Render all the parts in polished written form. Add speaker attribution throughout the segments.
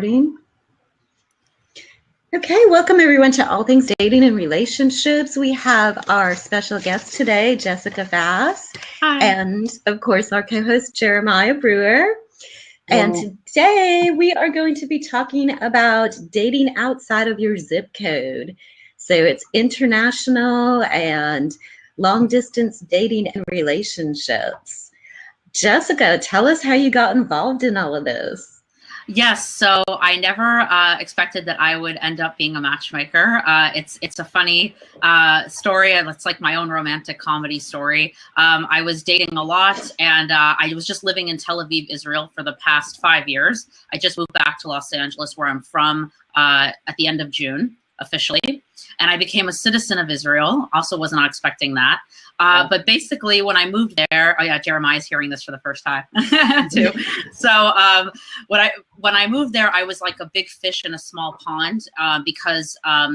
Speaker 1: Recording. Okay, welcome everyone to All Things Dating and Relationships. We have our special guest today, Jessica Fass.
Speaker 2: Hi.
Speaker 1: And of course, our co-host, Jeremiah Brewer. And
Speaker 3: Hello.
Speaker 1: today we are going to be talking about dating outside of your zip code. So it's international and long distance dating and relationships. Jessica, tell us how you got involved in all of this.
Speaker 2: Yes, so I never expected that I would end up being a matchmaker. It's a funny story. It's like my own romantic comedy story. I was dating a lot, and I was just living in Tel Aviv, Israel for the past 5 years. I just moved back to Los Angeles, where I'm from, at the end of June, officially. And I became a citizen of Israel. Also was not expecting that. But basically, when I moved there, oh yeah, Jeremiah's hearing this for the first time too. So when I moved there, I was like a big fish in a small pond because of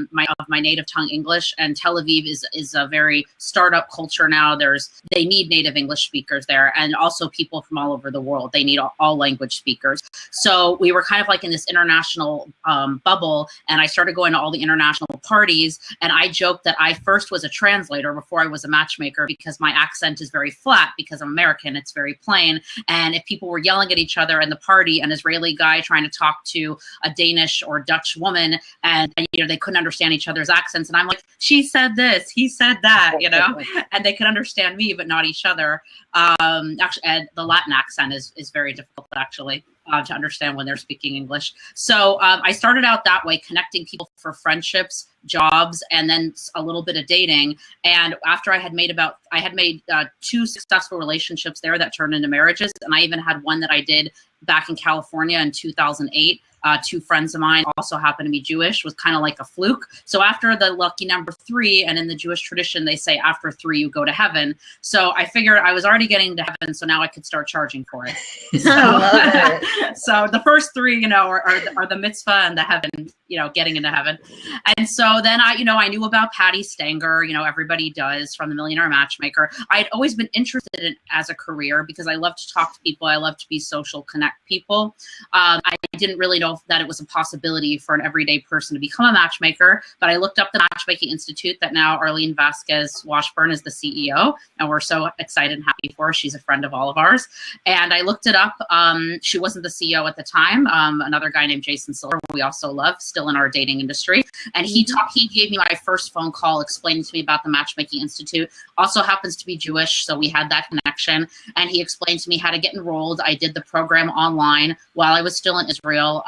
Speaker 2: my native tongue English, and Tel Aviv is a very startup culture now. They need native English speakers there, and also people from all over the world. They need all language speakers. So we were kind of like in this international bubble, and I started going to all the international parties. And I joked that I first was a translator before I was a matchmaker, because my accent is very flat because I'm American. It's very plain. And if people were yelling at each other in the party, an Israeli guy trying to talk to a Danish or Dutch woman, and they couldn't understand each other's accents, and I'm like, she said this, he said that, and they could understand me but not each other. Actually, and the Latin accent is very difficult actually. To understand when they're speaking English. So I started out that way, connecting people for friendships, jobs, and then a little bit of dating. And after I had made 2 successful relationships there that turned into marriages, and I even had one that I did back in California in 2008. 2 friends of mine also happened to be Jewish, was kind of like a fluke. So after the lucky number 3, and in the Jewish tradition, they say after 3, you go to heaven. So I figured I was already getting to heaven, so now I could start charging for it. So,
Speaker 1: I love it.
Speaker 2: So the first 3, are the mitzvah and the heaven, getting into heaven. And so then I knew about Patty Stanger, everybody does, from the Millionaire Matchmaker. I'd always been interested in as a career because I love to talk to people. I love to be social, connect people. I didn't really know that it was a possibility for an everyday person to become a matchmaker, but I looked up the Matchmaking Institute that now Arlene Vasquez Washburn is the CEO, and we're so excited and happy for her. She's a friend of all of ours. And I looked it up. She wasn't the CEO at the time. Another guy named Jason Silver, we also love, still in our dating industry. And he gave me my first phone call explaining to me about the Matchmaking Institute. Also happens to be Jewish, so we had that connection. And he explained to me how to get enrolled. I did the program online while I was still in Israel.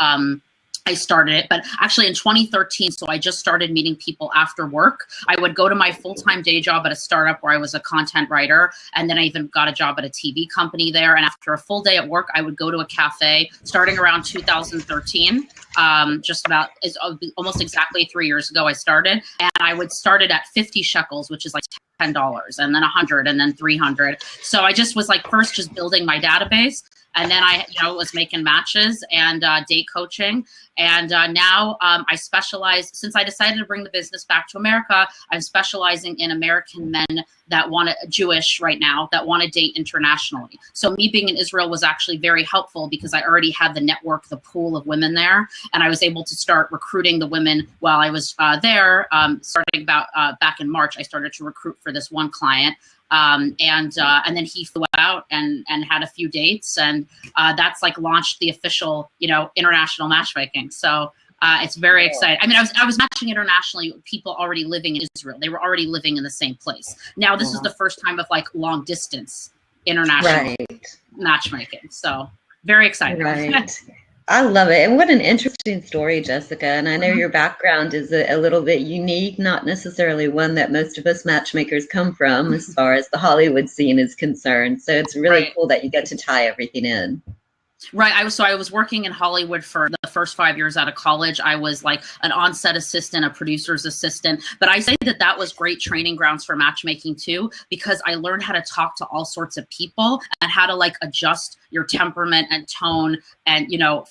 Speaker 2: I started it, but actually in 2013, so I just started meeting people after work. I would go to my full-time day job at a startup where I was a content writer, and then I even got a job at a TV company there. And after a full day at work, I would go to a cafe starting around 2013. Almost exactly 3 years ago I started, and I would start it at 50 shekels, which is like $10, and then 100, and then 300. So I just was like first just building my database. And then I, was making matches and date coaching. And now I specialize, since I decided to bring the business back to America, I'm specializing in American men that Jewish right now, that want to date internationally. So me being in Israel was actually very helpful because I already had the network, the pool of women there. And I was able to start recruiting the women while I was there. Starting back in March, I started to recruit for this one client. And then he flew out and had a few dates, and that's like launched the official, international matchmaking. So it's very exciting. I mean, I was matching internationally with people already living in Israel. They were already living in the same place. Now this is the first time of like long distance international matchmaking. So very exciting.
Speaker 1: Right. I love it. And what an interesting story, Jessica. And I know your background is a little bit unique, not necessarily one that most of us matchmakers come from as far as the Hollywood scene is concerned. So it's really cool that you get to tie everything in.
Speaker 2: Right. I was working in Hollywood for the first 5 years out of college. I was like an on-set assistant, a producer's assistant. But I say that was great training grounds for matchmaking too, because I learned how to talk to all sorts of people and how to like adjust your temperament and tone. And, you know,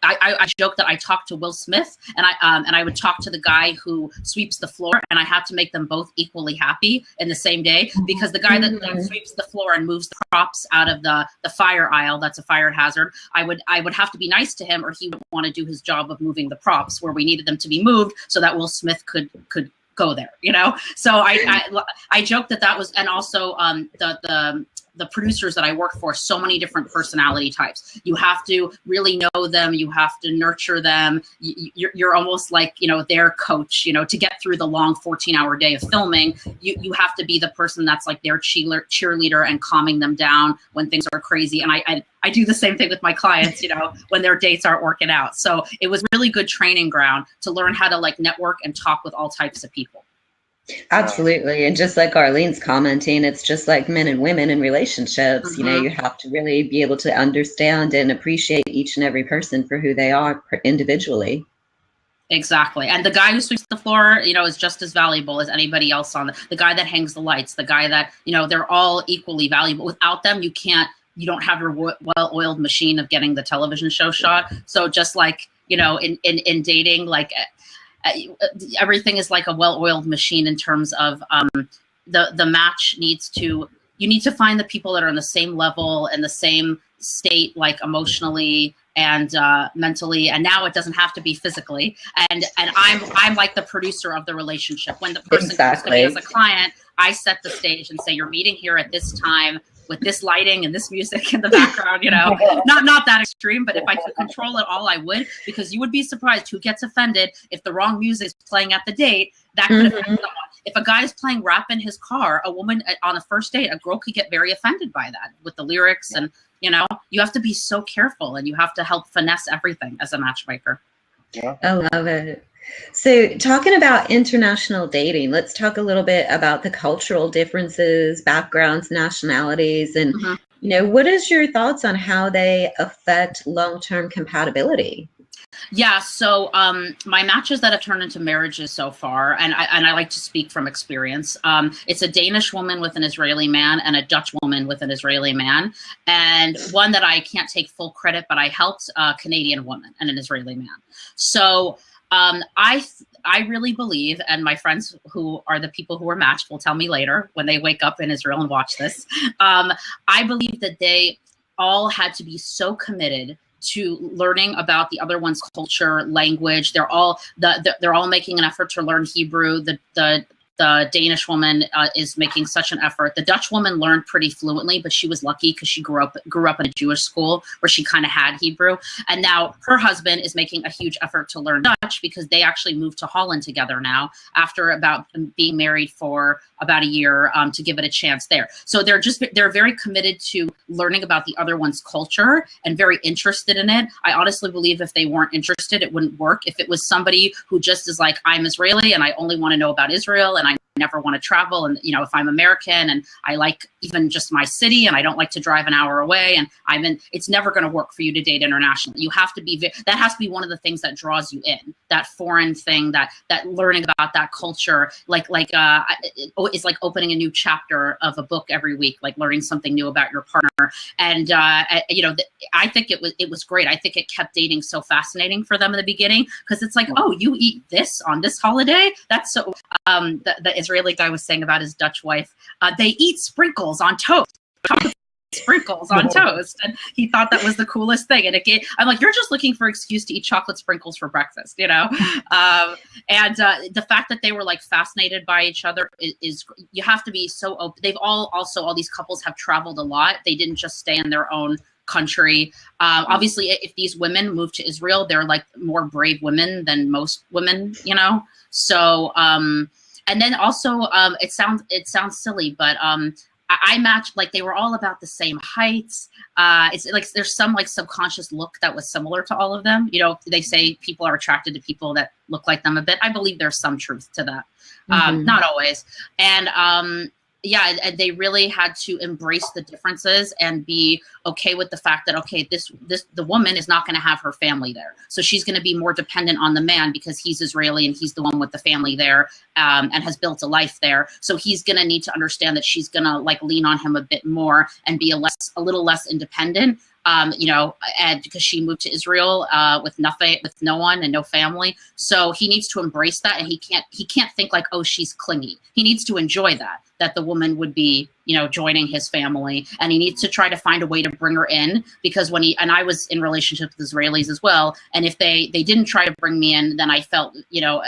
Speaker 2: I joke that I talked to Will Smith, and I would talk to the guy who sweeps the floor, and I have to make them both equally happy in the same day, because the guy that sweeps the floor and moves the props out of the fire aisle, that's a fire hazard, I would have to be nice to him, or he would want to do his job of moving the props where we needed them to be moved so that Will Smith could go there, you know? So I joke that was, and also the producers that I work for, so many different personality types. You have to really know them. You have to nurture them. You're almost like, you know, their coach, you know, to get through the long 14-hour day of filming. You have to be the person that's like their cheerleader and calming them down when things are crazy. And I do the same thing with my clients, you know, when their dates aren't working out. So it was really good training ground to learn how to like network and talk with all types of people.
Speaker 1: Absolutely. And just like Arlene's commenting, it's just like men and women in relationships. You know, you have to really be able to understand and appreciate each and every person for who they are individually.
Speaker 2: Exactly. And the guy who sweeps the floor, you know, is just as valuable as anybody else on the guy that hangs the lights, the guy that, you know, they're all equally valuable. Without them, you don't have your well-oiled machine of getting the television show shot. So just like, you know, in dating, like, everything is like a well-oiled machine in terms of the match you need to find the people that are on the same level and the same state, like emotionally and mentally. And now it doesn't have to be physically. And I'm like the producer of the relationship. When the person comes to me as a client, I set the stage and say, you're meeting here at this time with this lighting and this music in the background, you know, not that extreme, but if I could control it all, I would, because you would be surprised who gets offended if the wrong music is playing at the date. That could affect someone. If a guy is playing rap in his car, a woman on a first date, a girl could get very offended by that with the lyrics. And, you know, you have to be so careful, and you have to help finesse everything as a matchmaker.
Speaker 1: Yeah. I love it. So talking about international dating, let's talk a little bit about the cultural differences, backgrounds, nationalities, and, you know, what is your thoughts on how they affect long-term compatibility?
Speaker 2: Yeah, so my matches that have turned into marriages so far, and I like to speak from experience, it's a Danish woman with an Israeli man and a Dutch woman with an Israeli man, and one that I can't take full credit, but I helped a Canadian woman and an Israeli man. So I really believe, and my friends who are the people who are matched will tell me later when they wake up in Israel and watch this, I believe that they all had to be so committed to learning about the other one's culture, language. They're all making an effort to learn Hebrew. The Danish woman is making such an effort. The Dutch woman learned pretty fluently, but she was lucky because she grew up in a Jewish school where she kind of had Hebrew. And now her husband is making a huge effort to learn Dutch because they actually moved to Holland together now after about being married for about a year to give it a chance there. So they're very committed to learning about the other one's culture and very interested in it. I honestly believe if they weren't interested, it wouldn't work. If it was somebody who just is like, I'm Israeli and I only want to know about Israel and I never want to travel, and you know, if I'm American and I like even just my city and I don't like to drive an hour away and it's never going to work for you to date internationally. You have to be, that has to be one of the things that draws you in, that foreign thing, that learning about that culture, it's like opening a new chapter of a book every week, like learning something new about your partner. And you know, I think it was great. I think it kept dating so fascinating for them in the beginning because it's like, oh, you eat this on this holiday? That's so. The Israeli guy was saying about his Dutch wife, they eat sprinkles on toast. Sprinkles on toast, and he thought that was the coolest thing. And I'm like, you're just looking for an excuse to eat chocolate sprinkles for breakfast, you know. And the fact that they were like fascinated by each other is you have to be so open. They've all these couples have traveled a lot. They didn't just stay in their own country. Obviously, if these women move to Israel, they're like more brave women than most women, you know. So and then also it sounds silly, but I matched, like, they were all about the same heights. It's like there's some like subconscious look that was similar to all of them. You know, they say people are attracted to people that look like them a bit. I believe there's some truth to that. Not always. And yeah, and they really had to embrace the differences and be okay with the fact that, okay, the woman is not going to have her family there. So she's going to be more dependent on the man because he's Israeli and he's the one with the family there, and has built a life there. So he's going to need to understand that she's going to like lean on him a bit more and be a little less independent. You know, and because she moved to Israel with nothing, with no one and no family, so he needs to embrace that, and he can't think like, oh, she's clingy. He needs to enjoy that the woman would be, you know, joining his family, and he needs to try to find a way to bring her in, because and I was in relationships with Israelis as well, and if they didn't try to bring me in, then I felt, you know,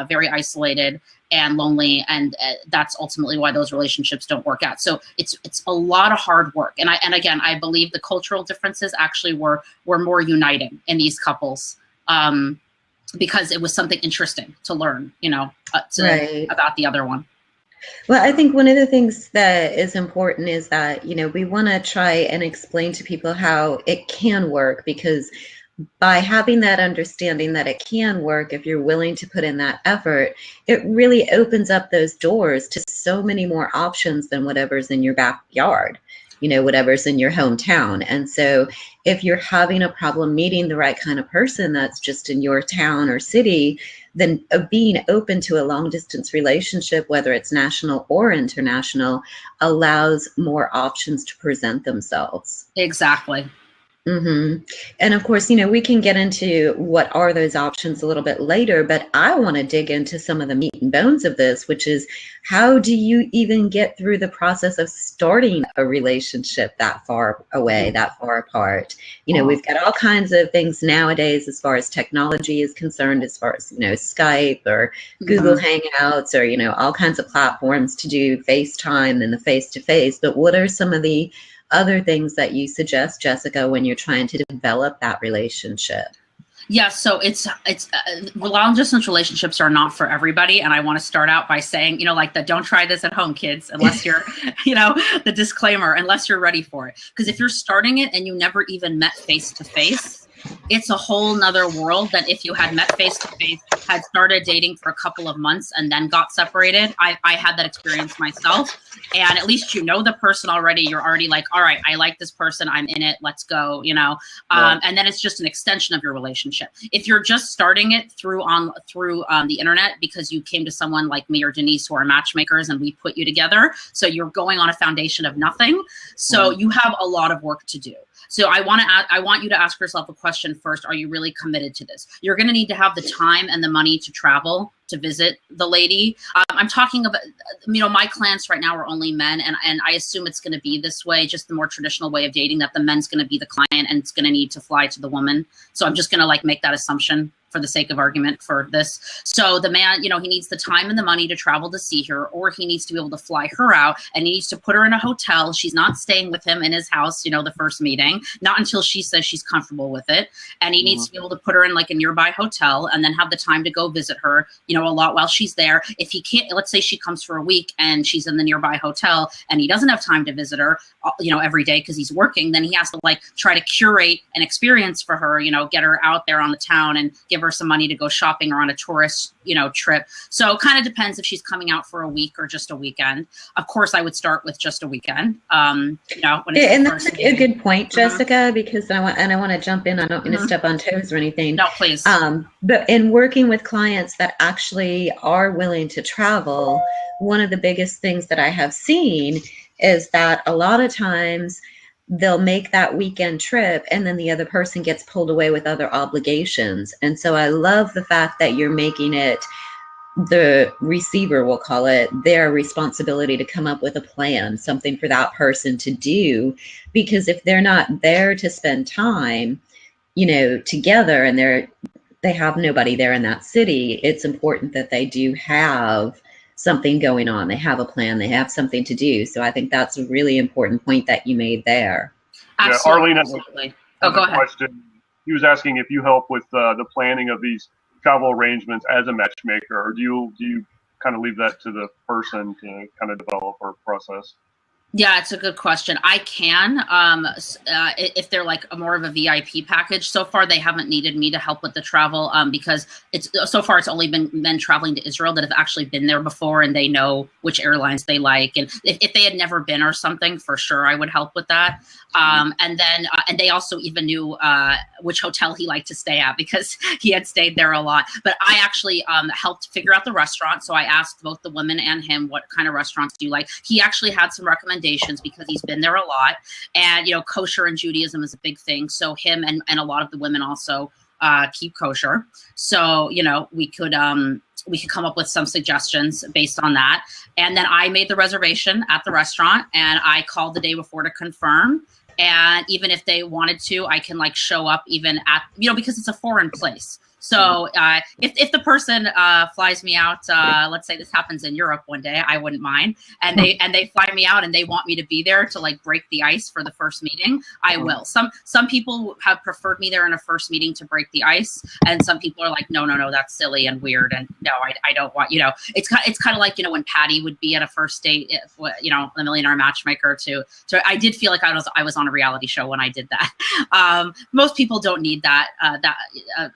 Speaker 2: very isolated and lonely, and that's ultimately why those relationships don't work out. So it's a lot of hard work, and again, I believe the cultural differences actually were more uniting in these couples, because it was something interesting to learn, you know, about the other one.
Speaker 1: Well, I think one of the things that is important is that, you know, we want to try and explain to people how it can work, because by having that understanding that it can work, if you're willing to put in that effort, it really opens up those doors to so many more options than whatever's in your backyard, you know, whatever's in your hometown. And so if you're having a problem meeting the right kind of person that's just in your town or city, then being open to a long distance relationship, whether it's national or international, allows more options to present themselves.
Speaker 2: Exactly.
Speaker 1: Mm-hmm. And of course, you know, we can get into what are those options a little bit later, but I want to dig into some of the meat and bones of this, which is, how do you even get through the process of starting a relationship that far away, that far apart? You know, we've got all kinds of things nowadays as far as technology is concerned, as far as, you know, Skype or Google Hangouts, or, you know, all kinds of platforms to do FaceTime and the face-to-face. But what are some of the other things that you suggest, Jessica, when you're trying to develop that relationship?
Speaker 2: Yeah, so it's long distance relationships are not for everybody, and I want to start out by saying, you know, like don't try this at home, kids, unless you're, you know, the disclaimer, unless you're ready for it. Because if you're starting it and you never even met face to face, it's a whole nother world than if you had met face to face, had started dating for a couple of months and then got separated. I had that experience myself, and at least you know the person already. You're already like, all right, I like this person, I'm in it, let's go, you know. And then it's just an extension of your relationship. If you're just starting it through the internet because you came to someone like me or Denise who are matchmakers and we put you together, so you're going on a foundation of nothing. So you have a lot of work to do. So I want you to ask yourself a question first. Are you really committed to this? You're going to need to have the time and the money to travel to visit the lady. I'm talking about, you know, my clients right now are only men, and I assume it's going to be this way, just the more traditional way of dating, that the man's going to be the client and it's going to need to fly to the woman. So I'm just going to like make that assumption for the sake of argument for this. So the man, you know, he needs the time and the money to travel to see her, or he needs to be able to fly her out, and he needs to put her in a hotel. She's not staying with him in his house, you know, the first meeting, not until she says she's comfortable with it. And he needs to be able to put her in like a nearby hotel and then have the time to go visit her, you know, a lot while she's there. If he can't, let's say she comes for a week and she's in the nearby hotel and he doesn't have time to visit her, you know, every day because he's working, then he has to like try to curate an experience for her, you know, get her out there on the town and give her some money to go shopping or on a tourist, you know, trip. So it kind of depends if she's coming out for a week or just a weekend. Of course, I would start with just a weekend. You know, when it's
Speaker 1: and that's a good point, Jessica, because I want to jump in. I don't want to step on toes or anything.
Speaker 2: No, please.
Speaker 1: But in working with clients that actually are willing to travel, one of the biggest things that I have seen is that a lot of times they'll make that weekend trip and then the other person gets pulled away with other obligations. And so I love the fact that you're making it, the receiver, we'll call it, their responsibility to come up with a plan, something for that person to do. Because if they're not there to spend time, you know, together, and they have nobody there in that city, it's important that they do have something going on. They have a plan, they have something to do. So I think that's a really important point that you made there.
Speaker 2: Absolutely.
Speaker 3: Yeah, Arlene has
Speaker 2: go ahead.
Speaker 3: Question. He was asking if you help with the planning of these travel arrangements as a matchmaker, or do you kind of leave that to the person to kind of develop or process?
Speaker 2: Yeah, it's a good question. I can, if they're like a more of a VIP package. So far, they haven't needed me to help with the travel because so far it's only been men traveling to Israel that have actually been there before and they know which airlines they like. And if they had never been or something, for sure I would help with that. And then and they also even knew which hotel he liked to stay at because he had stayed there a lot. But I actually helped figure out the restaurant. So I asked both the women and him, what kind of restaurants do you like? He actually had some recommendations because he's been there a lot. And, you know, kosher in Judaism is a big thing. So him and a lot of the women also keep kosher. So, you know, we could come up with some suggestions based on that. And then I made the reservation at the restaurant and I called the day before to confirm. And even if they wanted to, I can like show up even at, you know, because it's a foreign place. So if the person flies me out, let's say this happens in Europe one day, I wouldn't mind. And they fly me out and they want me to be there to like break the ice for the first meeting, I will. Some people have preferred me there in a first meeting to break the ice, and some people are like, no, that's silly and weird, and no, I don't want. You know, it's kind of like, you know, when Patty would be at a first date, you know, the Millionaire Matchmaker. So I did feel like I was on a reality show when I did that. Most people don't need that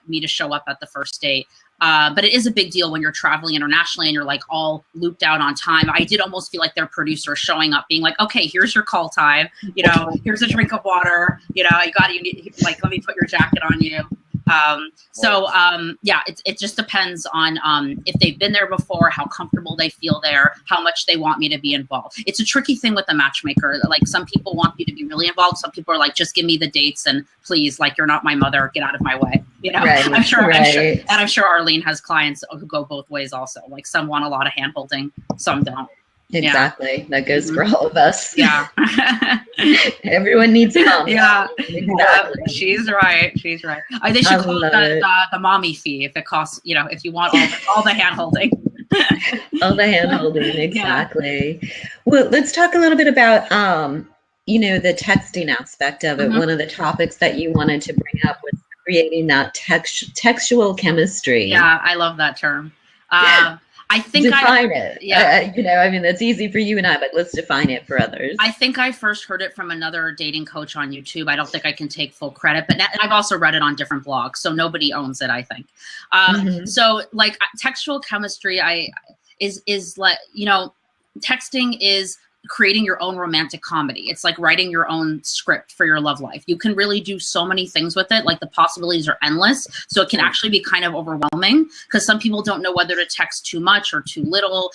Speaker 2: me to show up at the first date. But it is a big deal when you're traveling internationally and you're like all looped out on time. I did almost feel like their producer showing up being like, okay, here's your call time. You know, here's a drink of water. You know, you need, like, let me put your jacket on you. Yeah, it just depends on if they've been there before, how comfortable they feel there, how much they want me to be involved. It's a tricky thing with the matchmaker. Like, some people want you to be really involved. Some people are like, just give me the dates and please, like, you're not my mother, get out of my way. You know, right, I'm sure, and I'm sure Arlene has clients who go both ways also. Like, some want a lot of hand holding, some don't.
Speaker 1: Exactly. Yeah. That goes for all of us.
Speaker 2: Yeah.
Speaker 1: Everyone needs help.
Speaker 2: Yeah. Exactly. She's right. They should call it the mommy fee if it costs, you know, if you want all the hand holding.
Speaker 1: All the hand holding. Exactly. Yeah. Well, let's talk a little bit about, you know, the texting aspect of it. One of the topics that you wanted to bring up was creating that textual chemistry.
Speaker 2: Yeah. I love that term. I think
Speaker 1: define it. Yeah. You know, I mean, that's easy for you and I, but let's define it for others.
Speaker 2: I think I first heard it from another dating coach on YouTube. I don't think I can take full credit, but I've also read it on different blogs, so nobody owns it, I think. So like textual chemistry, is like, you know, texting is creating your own romantic comedy. It's like writing your own script for your love life. You can really do so many things with it. Like, the possibilities are endless. So it can actually be kind of overwhelming because some people don't know whether to text too much or too little.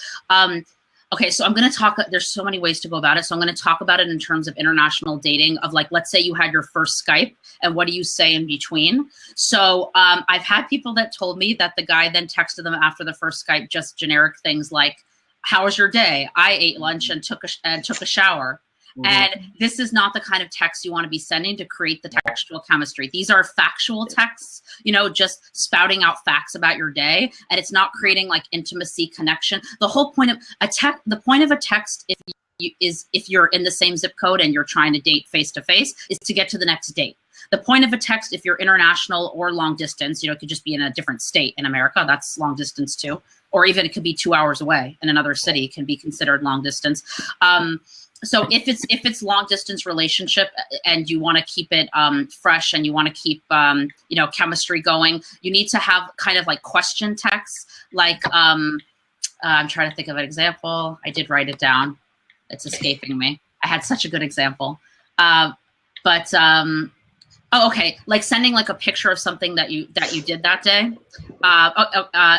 Speaker 2: Okay, so I'm going to talk, there's so many ways to go about it. So I'm going to talk about it in terms of international dating of, like, let's say you had your first Skype and what do you say in between? So I've had people that told me that the guy then texted them after the first Skype, just generic things like, how was your day? I ate lunch and took a shower. And this is not the kind of text you want to be sending to create the textual chemistry. These are factual texts, you know, just spouting out facts about your day. And it's not creating like intimacy, connection. The whole point of the point of a text, if you're in the same zip code and you're trying to date face to face, is to get to the next date. The point of a text, if you're international or long distance, you know, it could just be in a different state in America. That's long distance too. Or even it could be 2 hours away in another city, can be considered long distance. So if it's long distance relationship and you want to keep it fresh and you want to keep you know, chemistry going, you need to have kind of like question texts. Like I'm trying to think of an example. I did write it down. It's escaping me. I had such a good example. Oh, okay. Like sending like a picture of something that you did that day.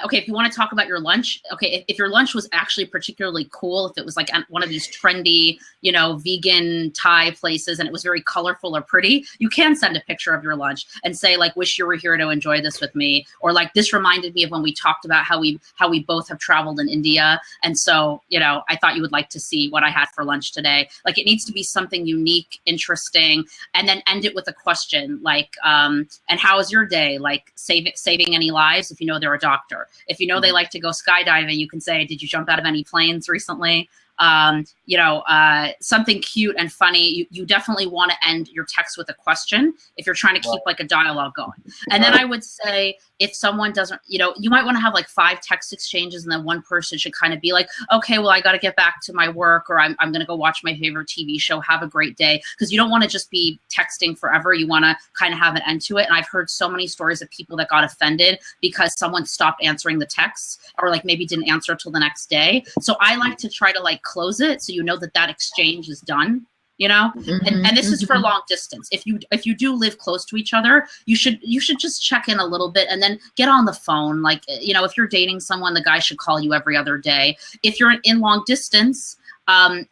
Speaker 2: Okay, if you want to talk about your lunch, okay, if your lunch was actually particularly cool, if it was like one of these trendy, you know, vegan Thai places and it was very colorful or pretty, you can send a picture of your lunch and say like, wish you were here to enjoy this with me. Or like, this reminded me of when we talked about how we both have traveled in India. And so, you know, I thought you would like to see what I had for lunch today. Like, it needs to be something unique, interesting, and then end it with a question like, and how was your day? Like saving any lives if you know they're a doctor. If you know they like to go skydiving, you can say, did you jump out of any planes recently? something cute and funny, you definitely want to end your text with a question if you're trying to keep like a dialogue going. And then I would say, if someone doesn't, you might want to have like 5 text exchanges, and then one person should kind of be like, okay, well, I got to get back to my work, or I'm going to go watch my favorite TV show. Have a great day. Because you don't want to just be texting forever. You want to kind of have an end to it. And I've heard so many stories of people that got offended because someone stopped answering the texts, or like maybe didn't answer till the next day. So I like to try to like close it so you know that exchange is done. And this is for long distance. If you do live close to each other, you should just check in a little bit and then get on the phone. Like, if you're dating someone, the guy should call you every other day. If you're in long distance,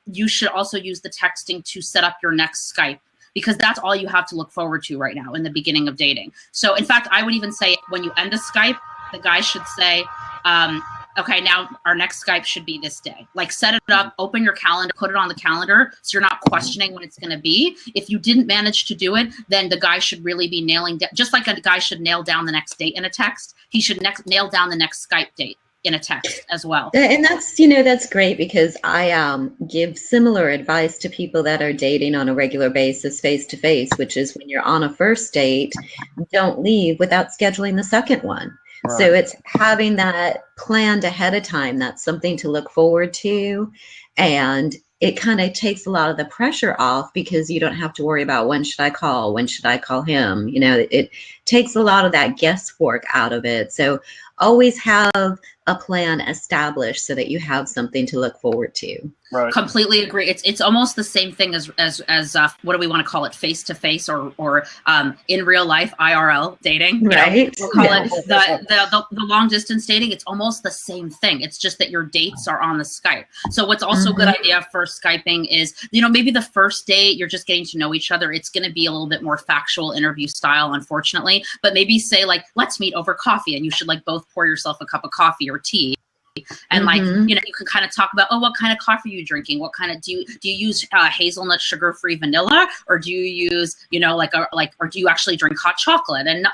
Speaker 2: you should also use the texting to set up your next Skype, because that's all you have to look forward to right now in the beginning of dating. So in fact, I would even say when you end a Skype, the guy should say, okay, now our next Skype should be this day. Like, set it up, open your calendar, put it on the calendar so you're not questioning when it's going to be. If you didn't manage to do it, then the guy should really be nailing down, just like a guy should nail down the next date in a text, he should nail down the next Skype date in a text as well.
Speaker 1: And that's great, because I give similar advice to people that are dating on a regular basis, face to face, which is when you're on a first date, don't leave without scheduling the second one. Right. So it's having that planned ahead of time. That's something to look forward to. And it kind of takes a lot of the pressure off, because you don't have to worry about when should I call him. It takes a lot of that guesswork out of it. So always have a plan established so that you have something to look forward to.
Speaker 3: Right.
Speaker 2: Completely agree. It's almost the same thing as what do we want to call it, face to face or in real life IRL dating.
Speaker 1: Right.
Speaker 2: We'll call it the long distance dating. It's almost the same thing. It's just that your dates are on the Skype. So what's also a good idea for Skyping is, maybe the first date you're just getting to know each other. It's going to be a little bit more factual interview style, unfortunately. But maybe say like, let's meet over coffee, and you should like both pour yourself a cup of coffee or tea. And like, you can kind of talk about, what kind of coffee are you drinking? What kind of, do you use hazelnut sugar-free vanilla, or do you use, or do you actually drink hot chocolate? And,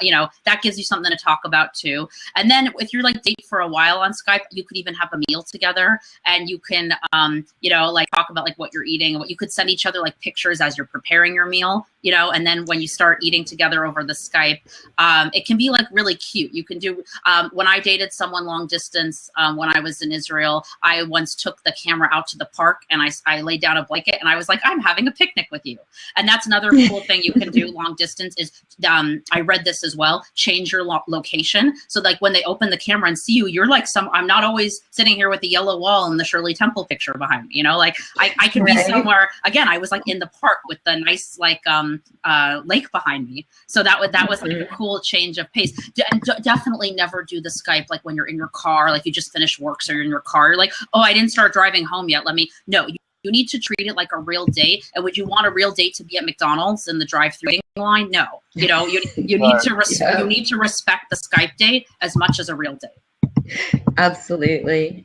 Speaker 2: that gives you something to talk about too. And then if you're like date for a while on Skype, you could even have a meal together, and you can, like talk about like what you're eating, and what you could send each other like pictures as you're preparing your meal, and then when you start eating together over the Skype, it can be like really cute. You can do, when I dated someone long distance, when I was in Israel, I once took the camera out to the park, and I laid down a blanket, and I was like, I'm having a picnic with you. And that's another cool thing you can do long distance is, I read this as well, change your location. So like when they open the camera and see you, you're like I'm not always sitting here with the yellow wall and the Shirley Temple picture behind me, like I could be somewhere, again, I was like in the park with the nice like lake behind me. So that was like a cool change of pace. And definitely never do the Skype like when you're in your car, like you just finished work, so you're in your car, you're like, oh, I didn't start driving home yet. No, you need to treat it like a real date. And would you want a real date to be at McDonald's in the drive-thru line? No, you need to respect the Skype date as much as a real date.
Speaker 1: Absolutely.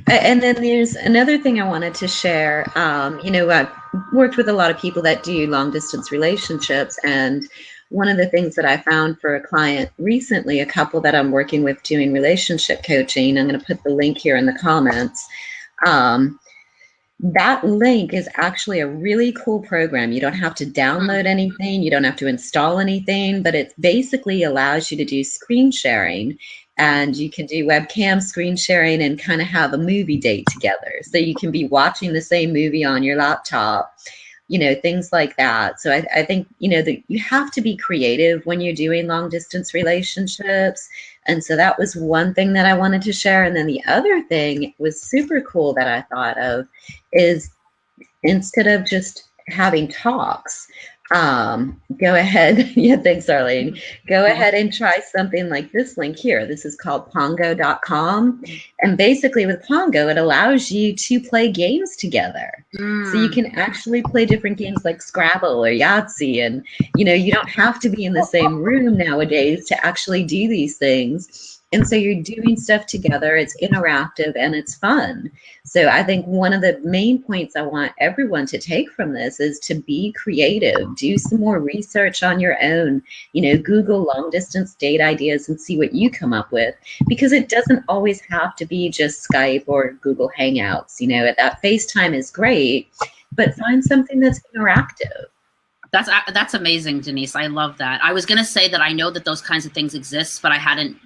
Speaker 1: And then there's another thing I wanted to share. I've worked with a lot of people that do long distance relationships, and one of the things that I found for a client recently, a couple that I'm working with doing relationship coaching, I'm going to put the link here in the comments. That link is actually a really cool program. You don't have to download anything. You don't have to install anything, but it basically allows you to do screen sharing, and you can do webcam screen sharing and kind of have a movie date together. So you can be watching the same movie on your laptop, things like that. So I think, that you have to be creative when you're doing long distance relationships. And so that was one thing that I wanted to share. And then the other thing was super cool that I thought of is, instead of just having talks, go ahead. Yeah, thanks, Arlene. Go ahead and try something like this link here. This is called pongo.com. And basically with Pongo, it allows you to play games together. So you can actually play different games like Scrabble or Yahtzee. And, you don't have to be in the same room nowadays to actually do these things. And so you're doing stuff together, it's interactive and it's fun. So I think one of the main points I want everyone to take from this is to be creative, do some more research on your own, Google long distance date ideas and see what you come up with, because it doesn't always have to be just Skype or Google Hangouts. That FaceTime is great, but find something that's interactive.
Speaker 2: That's amazing, Denise. I love that. I was gonna say that I know that those kinds of things exist, but I hadn't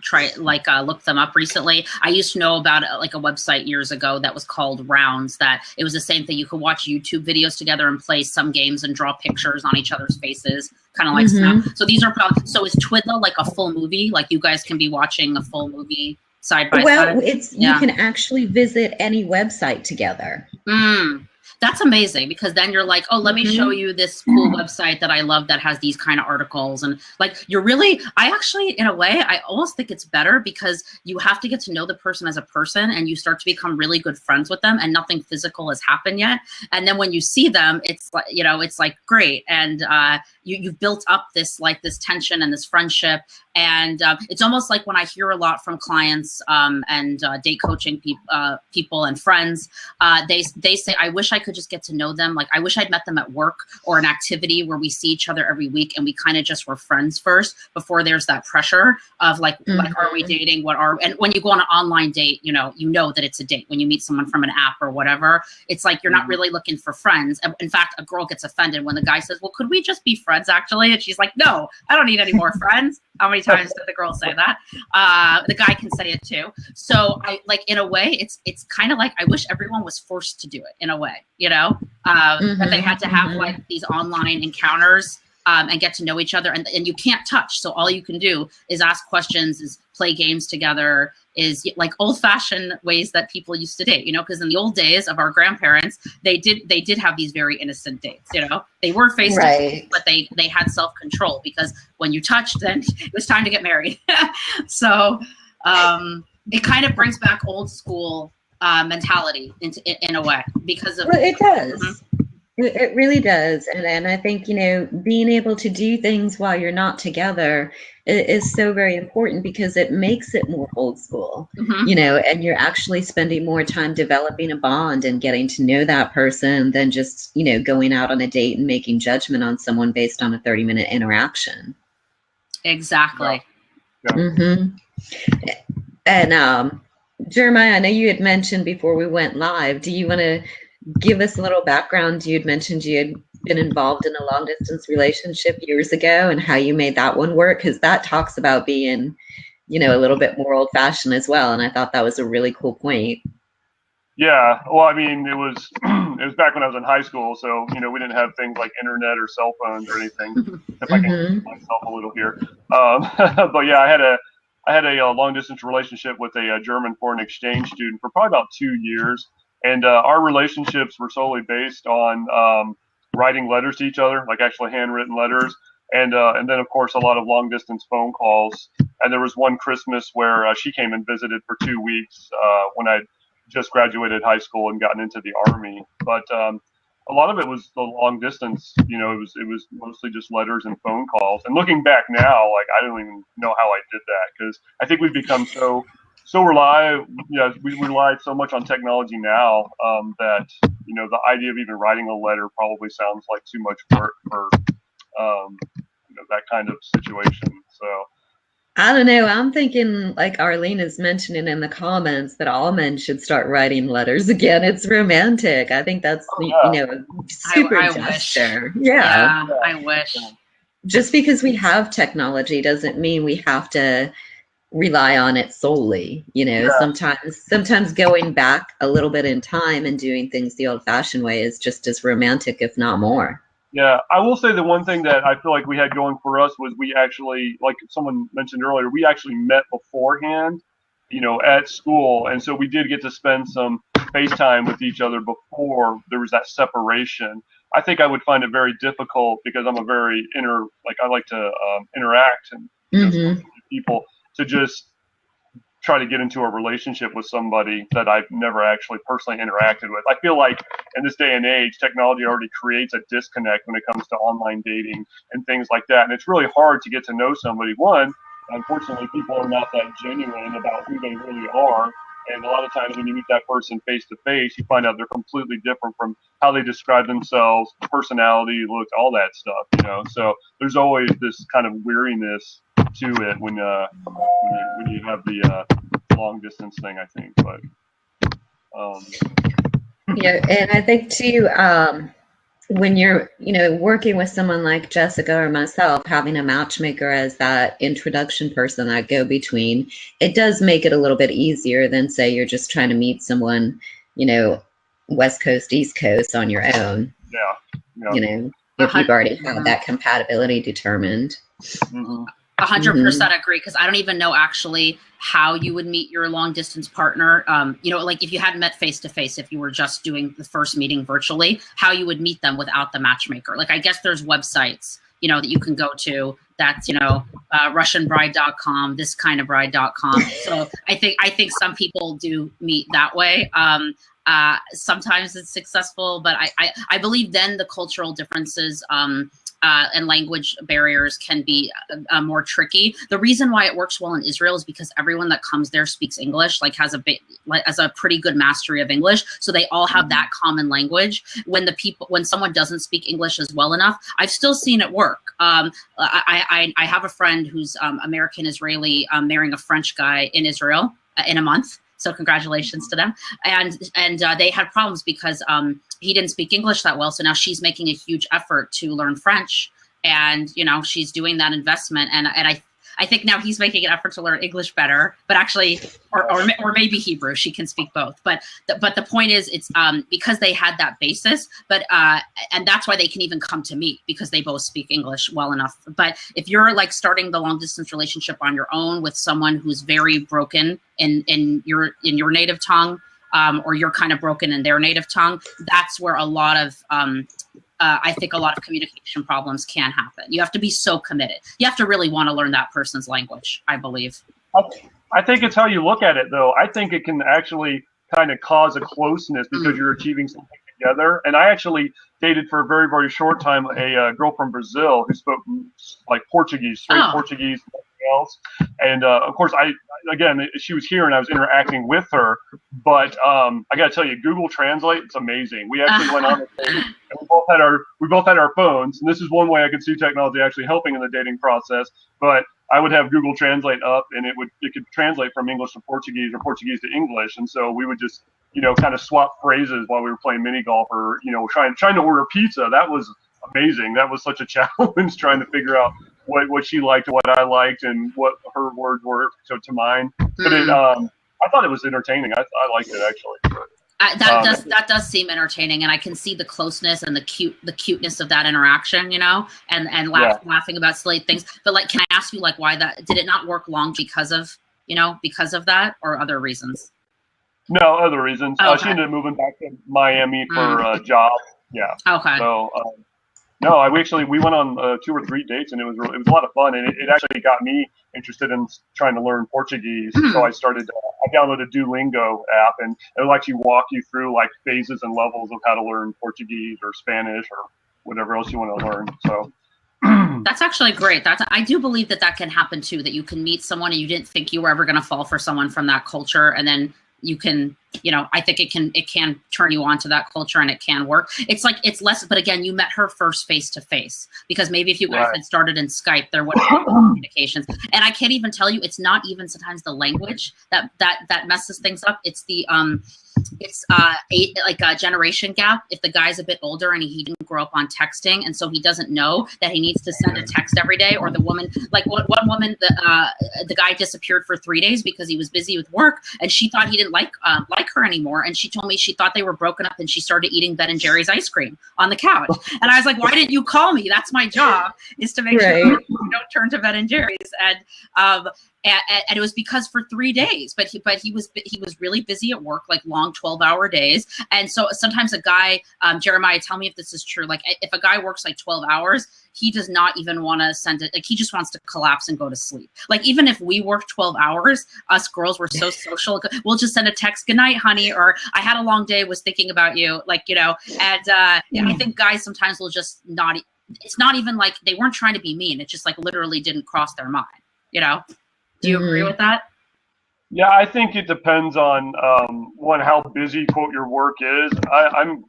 Speaker 2: looked them up recently. I used to know about a website years ago that was called Rounds. That it was the same thing. You could watch YouTube videos together and play some games and draw pictures on each other's faces, kind of like Snap. So these are probably. So is Twidla like a full movie? Like you guys can be watching a full movie side by side?
Speaker 1: Well, you can actually visit any website together.
Speaker 2: That's amazing, because then you're like, oh, let me show you this cool website that I love that has these kind of articles. And I actually, in a way, I almost think it's better because you have to get to know the person as a person and you start to become really good friends with them and nothing physical has happened yet. And then when you see them, it's like, it's like great. And you've built up this tension and this friendship. And it's almost like when I hear a lot from clients and date coaching people and friends, they say, I wish I could just get to know them. Like, I wish I'd met them at work or an activity where we see each other every week and we kind of just were friends first before there's that pressure of like, are we dating? And when you go on an online date, you know that it's a date. When you meet someone from an app or whatever, it's like, you're not really looking for friends. In fact, a girl gets offended when the guy says, well, could we just be friends actually? And she's like, no, I don't need any more friends. How many times did the girl say that? The guy can say it too. So in a way, it's kind of like, I wish everyone was forced to do it in a way, that they had to have like these online encounters and get to know each other. And you can't touch. So all you can do is ask questions, is play games together, is like old fashioned ways that people used to date, because in the old days of our grandparents, they did have these very innocent dates, they were face to face, but they had self-control, because when you touched, then it was time to get married. So it kind of brings back old school mentality in a way, because of
Speaker 1: it does. It really does. And I think, being able to do things while you're not together is so very important, because it makes it more old school, and you're actually spending more time developing a bond and getting to know that person than just, going out on a date and making judgment on someone based on a 30-minute interaction.
Speaker 2: Exactly.
Speaker 3: Yeah.
Speaker 1: And Jeremiah, I know you had mentioned before we went live, do you want to give us a little background? You had mentioned you had been involved in a long distance relationship years ago and how you made that one work, because that talks about being, a little bit more old fashioned as well. And I thought that was a really cool point.
Speaker 3: Yeah. Well, I mean, it was back when I was in high school. So, we didn't have things like internet or cell phones or anything, if I can keep myself a little here. But yeah, I had a long distance relationship with a German foreign exchange student for probably about 2 years. And our relationships were solely based on writing letters to each other, like actually handwritten letters. And then, of course, a lot of long distance phone calls. And there was one Christmas where she came and visited for 2 weeks when I'd just graduated high school and gotten into the Army. But a lot of it was the long distance. It was mostly just letters and phone calls. And looking back now, I don't even know how I did that, because I think we've become so we rely so much on technology now that the idea of even writing a letter probably sounds like too much work for that kind of situation. So
Speaker 1: I don't know. I'm thinking, like Arlene is mentioning in the comments, that all men should start writing letters again. It's romantic. I think that's a super gesture. Yeah,
Speaker 2: I wish.
Speaker 1: Just because we have technology doesn't mean we have to rely on it solely. Sometimes going back a little bit in time and doing things the old-fashioned way is just as romantic, if not more.
Speaker 3: Yeah, I will say the one thing that I feel like we had going for us was we actually, like someone mentioned earlier, we actually met beforehand, at school. And so we did get to spend some FaceTime with each other before there was that separation. I think I would find it very difficult, because I'm a very I like to interact and with people, to just try to get into a relationship with somebody that I've never actually personally interacted with. I feel like in this day and age, technology already creates a disconnect when it comes to online dating and things like that. And it's really hard to get to know somebody, one, unfortunately, people are not that genuine about who they really are. And a lot of times when you meet that person face to face, you find out they're completely different from how they describe themselves, personality, look, all that stuff, you know. So there's always this kind of weariness to it when you have the long distance thing, I think. But
Speaker 1: yeah, and I think too, when you're, working with someone like Jessica or myself, having a matchmaker as that introduction person, that go-between, it does make it a little bit easier than, say, you're just trying to meet someone, West Coast, East Coast on your own.
Speaker 3: Yeah.
Speaker 1: If you've already had that compatibility determined.
Speaker 2: 100% agree, because I don't even know actually how you would meet your long distance partner. Like if you hadn't met face to face, if you were just doing the first meeting virtually, how you would meet them without the matchmaker. Like I guess there's websites, that you can go to. That's RussianBride.com, thiskindofbride.com. So I think some people do meet that way. Sometimes it's successful, but I believe then the cultural differences and language barriers can be more tricky. The reason why it works well in Israel is because everyone that comes there speaks English, has a pretty good mastery of English. So they all have that common language. When someone doesn't speak English as well enough, I've still seen it work. I have a friend who's American Israeli marrying a French guy in Israel in a month. So congratulations to them. And they had problems because he didn't speak English that well. So now she's making a huge effort to learn French, and she's doing that investment. And I think now he's making an effort to learn English better, but actually, or maybe Hebrew. She can speak both. But the point is, it's because they had that basis. But and that's why they can even come to me, because they both speak English well enough. But if you're starting the long distance relationship on your own with someone who's very broken in your native tongue, or you're kind of broken in their native tongue, that's where a lot of I think a lot of communication problems can happen. You have to be so committed. You have to really want to learn that person's language, I believe.
Speaker 3: I think it's how you look at it, though. I think it can actually kind of cause a closeness because you're achieving something together. And I actually dated for a very, very short time a girl from Brazil who spoke Portuguese, straight Portuguese, nothing else. And of course, she was here and I was interacting with her. But I got to tell you, Google Translate, it's amazing. We actually went on and we both had our phones. And this is one way I could see technology actually helping in the dating process. But I would have Google Translate up, and it could translate from English to Portuguese or Portuguese to English, and so we would just kind of swap phrases while we were playing mini golf or trying to order pizza. That was amazing. That was such a challenge trying to figure out what she liked, what I liked, and what her words were to mine. But I thought it was entertaining. I liked it actually.
Speaker 2: That does seem entertaining, and I can see the closeness and the cuteness of that interaction, and laughing about silly things. But can I ask you why that did it not work long because of that, or other reasons?
Speaker 3: No, other reasons.
Speaker 2: Okay.
Speaker 3: She ended up moving back to Miami for a job. Yeah.
Speaker 2: Okay.
Speaker 3: So no, we went on 2 or 3 dates, and it was a lot of fun, and it actually got me interested in trying to learn Portuguese. So I downloaded Duolingo app, and it'll actually walk you through phases and levels of how to learn Portuguese or Spanish or whatever else you want to learn. So
Speaker 2: that's actually great. I do believe that can happen too, that you can meet someone and you didn't think you were ever going to fall for someone from that culture, and then you can, I think it can turn you on to that culture, and it can work. It's less, but again, you met her first face to face, because maybe if you guys had started in Skype, there would have been communications. And I can't even tell you, it's not even sometimes the language that messes things up. It's the a generation gap. If the guy's a bit older and he didn't grow up on texting, and so he doesn't know that he needs to send a text every day, or the woman, one woman, the guy disappeared for 3 days because he was busy with work, and she thought he didn't like her anymore, and she told me she thought they were broken up, and she started eating Ben and Jerry's ice cream on the couch. And I was like, why didn't you call me? That's my job, is to make sure you don't turn to Ben and Jerry's. And it was because for 3 days, but he was really busy at work, long 12-hour days. And so sometimes a guy, Jeremiah, tell me if this is true. If a guy works 12 hours, he does not even want to send it. He just wants to collapse and go to sleep. Even if we work 12 hours, us girls, we're so social. We'll just send a text, "Good night, honey," or "I had a long day, was thinking about you." And I think guys sometimes will just not. It's not even they weren't trying to be mean. It just literally didn't cross their mind. you know. Do you agree with that?
Speaker 3: Yeah, I think it depends on one, how busy quote your work is. I'm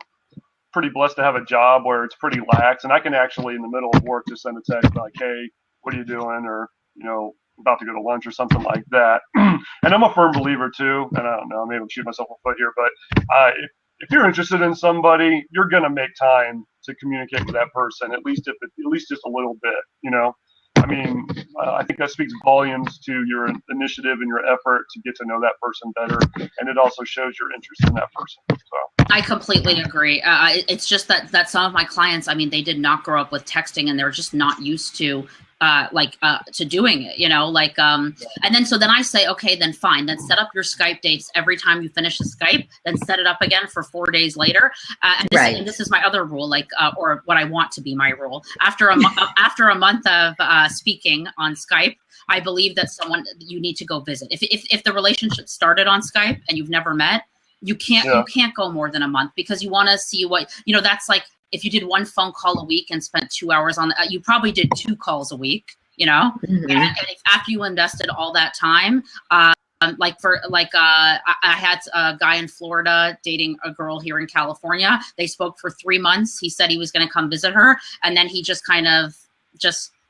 Speaker 3: pretty blessed to have a job where it's pretty lax, and I can actually in the middle of work just send a text like, hey, what are you doing, or about to go to lunch or something like that. And I'm a firm believer too, and I don't know, maybe I'm shooting myself a foot here, but if you're interested in somebody, you're gonna make time to communicate with that person, at least just a little bit, I mean, I think that speaks volumes to your initiative and your effort to get to know that person better, and it also shows your interest in that person. So
Speaker 2: I completely agree. It's just that some of my clients, I mean, they did not grow up with texting, and they're just not used to to doing it, and then so then I say, okay, then fine, then set up your Skype dates every time you finish a Skype, then set it up again for 4 days later. And this is my other rule, or what I want to be my rule. After a month of speaking on Skype, I believe that you need to go visit. If the relationship started on Skype and you've never met, you can't go more than a month, because you want to see what, that's like, if you did one phone call a week and spent 2 hours on you probably did 2 calls a week, and if after you invested all that time, I had a guy in Florida dating a girl here in California. They spoke for 3 months. He said he was going to come visit her, and then he just kind of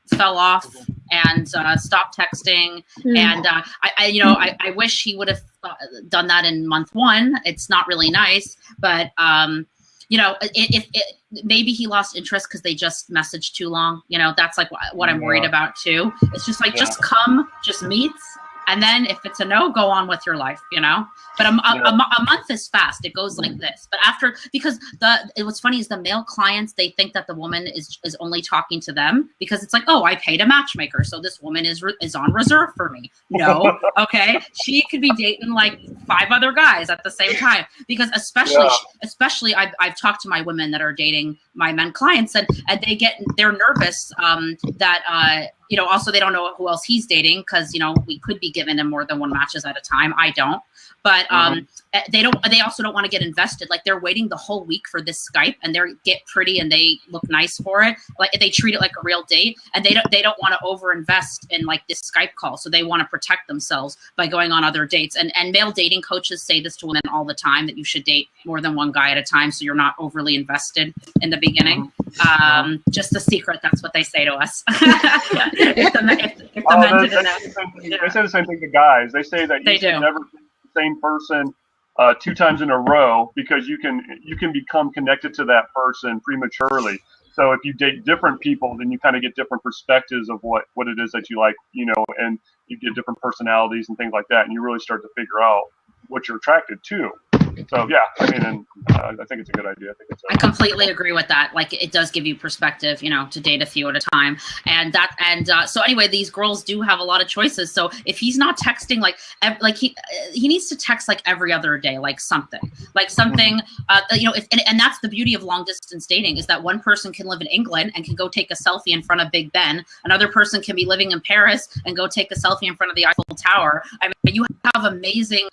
Speaker 2: fell off and stopped texting. And I wish he would have done that in month 1. It's not really nice, but if maybe he lost interest because they just messaged too long. That's like what I'm worried about too. It's just like, just come, just meet. And then if it's a no, go on with your life, But a month is fast. It goes like this. But because what's funny is the male clients, they think that the woman is only talking to them, because it's like, oh, I paid a matchmaker, so this woman is on reserve for me. No, okay, she could be dating like 5 other guys at the same time, because especially I've talked to my women that are dating my men clients, and they're nervous that also they don't know who else he's dating, because we could be giving him more than 1 matches at a time. I don't. But they also don't want to get invested. Like, they're waiting the whole week for this Skype, and they get pretty and they look nice for it. Like, they treat it like a real date, and they don't want to overinvest in like this Skype call. So they want to protect themselves by going on other dates. And male dating coaches say this to women all the time, that you should date more than 1 guy at a time, so you're not overly invested in the beginning. Just a secret. That's what they say to us. If the men didn't know.
Speaker 3: They say the same thing to guys. They say that you should never date the same person 2 times in a row, because you can become connected to that person prematurely. So if you date different people, then you kind of get different perspectives of what it is that you like, and you get different personalities and things like that, and you really start to figure out what you're attracted to. So yeah, I mean, and I think it's a good idea.
Speaker 2: I completely agree with that. Like, it does give you perspective, to date a few at a time. And so anyway, these girls do have a lot of choices. So if he's not texting, he needs to text like every other day, like something, and that's the beauty of long distance dating, is that one person can live in England and can go take a selfie in front of Big Ben. Another person can be living in Paris and go take a selfie in front of the Eiffel Tower. I mean, you have amazing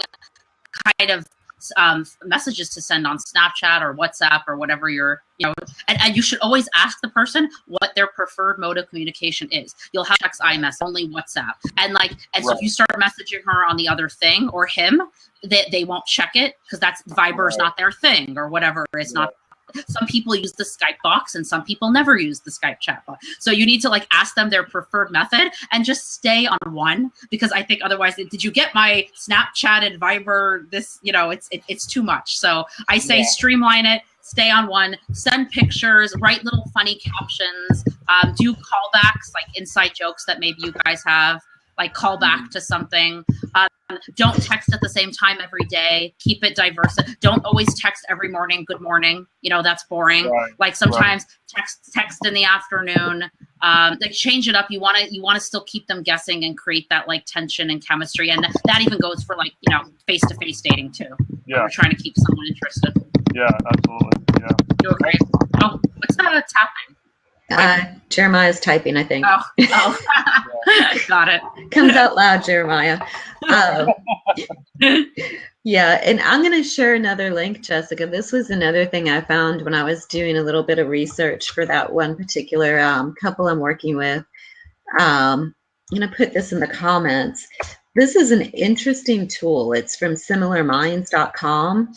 Speaker 2: kind of messages to send on Snapchat or WhatsApp or whatever and you should always ask the person what their preferred mode of communication is. You'll have text, iMessage, only WhatsApp, and so if you start messaging her on the other thing, or him, they won't check it, because that's Viber is not their thing, or whatever is not. Some people use the Skype box, and some people never use the Skype chat box. So you need to ask them their preferred method, and just stay on one, because I think otherwise, did you get my Snapchat and Viber? This, it's too much. So I say streamline it, stay on one, send pictures, write little funny captions, do callbacks, like inside jokes that maybe you guys have, like call back to something. Don't text at the same time every day. Keep it diverse. Don't always text every morning, good morning. That's boring. Like, sometimes text in the afternoon. Change it up. You want to still keep them guessing and create that tension and chemistry. And that even goes for face-to-face dating too. Yeah. We're trying to keep someone interested.
Speaker 3: Yeah, absolutely. Yeah.
Speaker 2: You agree? Oh, what's that tapping?
Speaker 1: Jeremiah's typing, I think.
Speaker 2: Oh. Got it.
Speaker 1: Comes out loud, Jeremiah. Yeah, and I'm going to share another link, Jessica. This was another thing I found when I was doing a little bit of research for that one particular couple I'm working with. I'm going to put this in the comments. This is an interesting tool. It's from similarminds.com.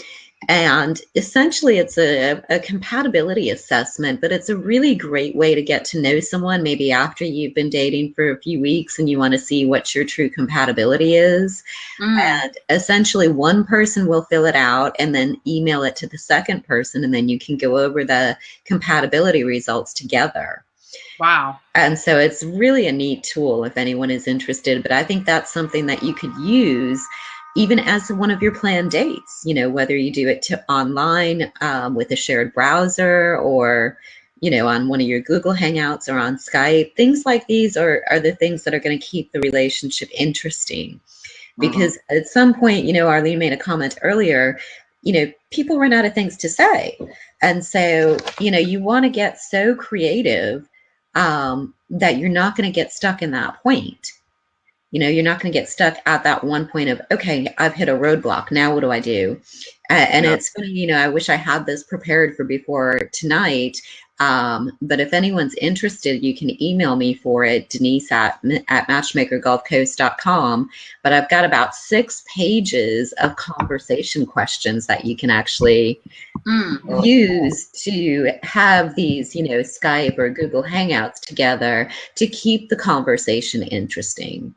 Speaker 1: And essentially, it's a compatibility assessment, but it's a really great way to get to know someone maybe after you've been dating for a few weeks and you want to see what your true compatibility is. And essentially, one person will fill it out and then email it to the second person, and then you can go over the compatibility results together.
Speaker 2: Wow.
Speaker 1: And so it's really a neat tool if anyone is interested, but I think that's something that you could use even as one of your planned dates, you know, whether you do it online with a shared browser or, you know, on one of your Google Hangouts or on Skype. Things like these are the things that are going to keep the relationship interesting. Because at some point, you know, Arlene made a comment earlier, you know, people run out of things to say. And so, you know, you want to get so creative that you're not going to get stuck in that point. You know, you're not going to get stuck at that one point of, okay, I've hit a roadblock. Now what do I do? And it's funny, you know, I wish I had this prepared for before tonight. But if anyone's interested, you can email me for it, Denise at matchmakergulfcoast.com. But I've got about 6 pages of conversation questions that you can actually use to have these, you know, Skype or Google Hangouts together to keep the conversation interesting.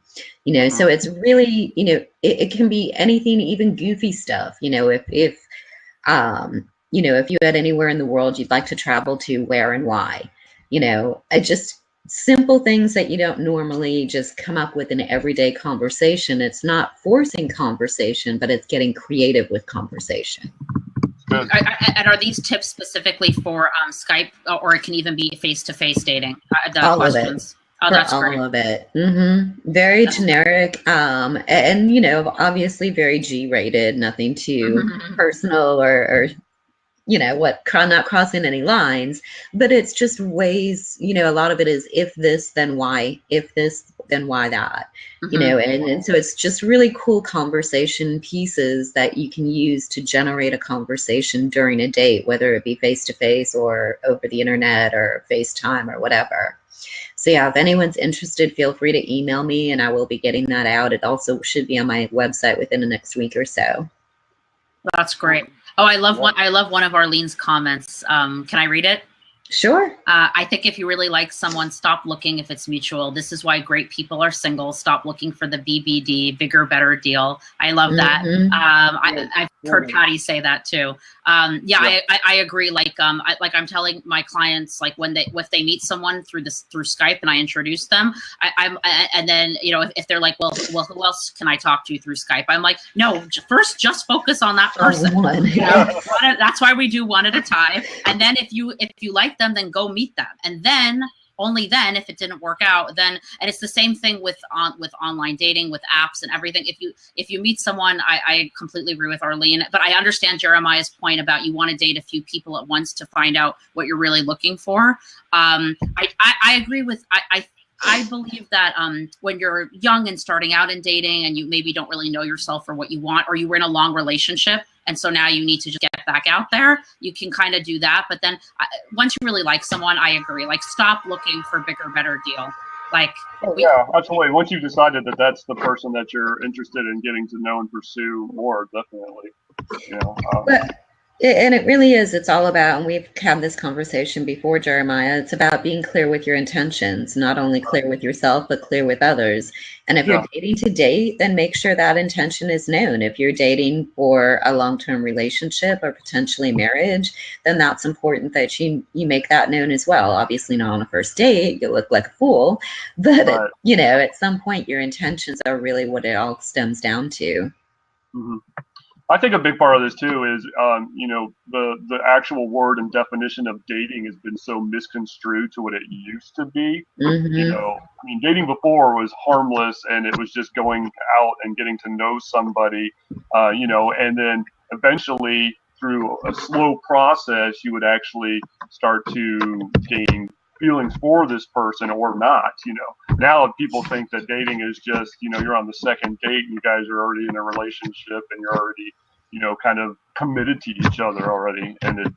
Speaker 1: You know, so it's really, you know, it can be anything, even goofy stuff. You know, if you know, if you had anywhere in the world you'd like to travel to, where and why, you know, just simple things that you don't normally just come up with in an everyday conversation. It's not forcing conversation, but it's getting creative with conversation.
Speaker 2: And are these tips specifically for Skype, or it can even be face-to-face dating?
Speaker 1: All
Speaker 2: questions.
Speaker 1: Of it. Oh, that's great. All of it. Very generic. And, you know, obviously very G-rated, nothing too personal or, you know, not crossing any lines, but it's just ways, you know, a lot of it is if this, then why, if this, then why that, you know, and so it's just really cool conversation pieces that you can use to generate a conversation during a date, whether it be face-to-face or over the internet or FaceTime or whatever. So yeah, if anyone's interested, feel free to email me and I will be getting that out. It also should be on my website within the next week or so.
Speaker 2: That's great. Oh, I love one of Arlene's comments. Can I read it?
Speaker 1: Sure.
Speaker 2: I think if you really like someone, stop looking if it's mutual. This is why great people are single. Stop looking for the BBD, bigger, better deal. I love that. I've heard Patty say that too. I agree. Like I'm telling my clients, like if they meet someone through Skype and I introduce them, and then, you know, if they're like, well, who else can I talk to through Skype? I'm like, no, first just focus on that person. You know? That's why we do one at a time. And then if you like them, then go meet them. And then only then, if it didn't work out, then, and it's the same thing with online dating, with apps and everything. If you meet someone, I completely agree with Arlene, but I understand Jeremiah's point about you want to date a few people at once to find out what you're really looking for. I agree with, I believe that when you're young and starting out in dating and you maybe don't really know yourself or what you want, or you were in a long relationship and so now you need to just get back out there, you can kind of do that. But then once you really like someone, I agree, like stop looking for bigger, better deal. Like,
Speaker 3: yeah, absolutely. Once you've decided that that's the person that you're interested in getting to know and pursue more, definitely. You know,
Speaker 1: and it really is. It's all about, and we've had this conversation before, Jeremiah, it's about being clear with your intentions, not only clear with yourself, but clear with others. And if you're dating to date, then make sure that intention is known. If you're dating for a long-term relationship or potentially marriage, then that's important that you make that known as well. Obviously not on a first date, you look like a fool, but you know, at some point your intentions are really what it all stems down to.
Speaker 3: I think a big part of this too is, you know, the actual word and definition of dating has been so misconstrued to what it used to be. You know, I mean, dating before was harmless and it was just going out and getting to know somebody, you know, and then eventually through a slow process, you would actually start to gain feelings for this person or not. You know, now people think that dating is just, you know, you're on the second date and you guys are already in a relationship and you're already, you know, kind of committed to each other already, and it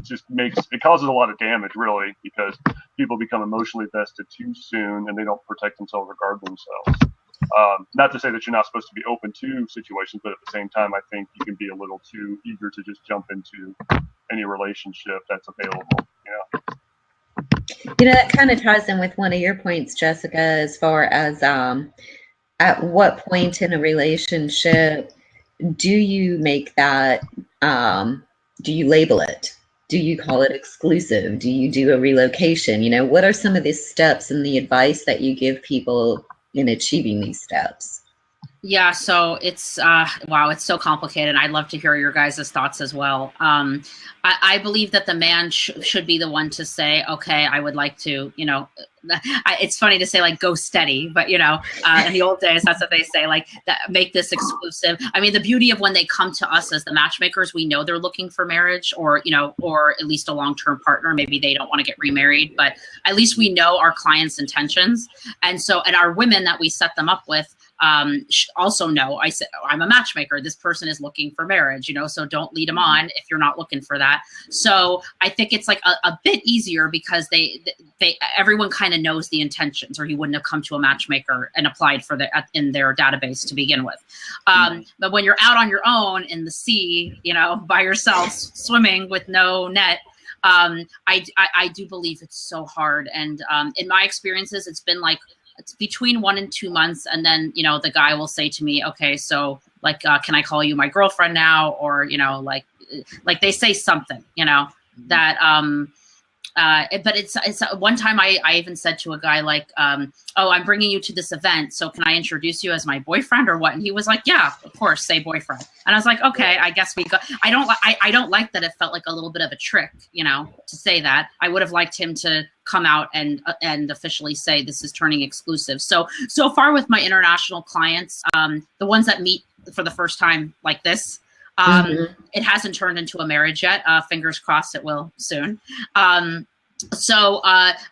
Speaker 3: it causes a lot of damage, really, because people become emotionally vested too soon and they don't protect themselves or guard themselves. Not to say that you're not supposed to be open to situations, but at the same time, I think you can be a little too eager to just jump into any relationship that's available.
Speaker 1: That kind of ties in with one of your points, Jessica, as far as at what point in a relationship do you make that, do you label it? Do you call it exclusive? Do you do a relocation? What are some of the steps and the advice that you give people in achieving these steps?
Speaker 2: Yeah, so it's wow, it's so complicated. I'd love to hear your guys' thoughts as well. I believe that the man should be the one to say, okay, I would like to, it's funny to say like go steady, but in the old days, that's what they say, like make this exclusive. I mean, the beauty of when they come to us as the matchmakers, we know they're looking for marriage or at least a long-term partner. Maybe they don't want to get remarried, but at least we know our clients' intentions. And our women that we set them up with also know, I said, I'm a matchmaker. This person is looking for marriage, so don't lead them on if you're not looking for that. So I think it's like a bit easier because everyone kind of knows the intentions, or he wouldn't have come to a matchmaker and applied for in their database to begin with. But when you're out on your own in the sea, by yourself swimming with no net, I do believe it's so hard. And in my experiences, it's been like, it's between 1 and 2 months. And then, the guy will say to me, okay, so like, can I call you my girlfriend now? Or, like they say something, that, but it's one time I even said to a guy like, oh, I'm bringing you to this event. So can I introduce you as my boyfriend or what? And he was like, yeah, of course, say boyfriend. And I was like, okay, I guess we go. I don't like that it felt like a little bit of a trick, to say that. I would have liked him to come out and officially say this is turning exclusive. So far with my international clients, the ones that meet for the first time like this, it hasn't turned into a marriage yet. Fingers crossed it will soon. So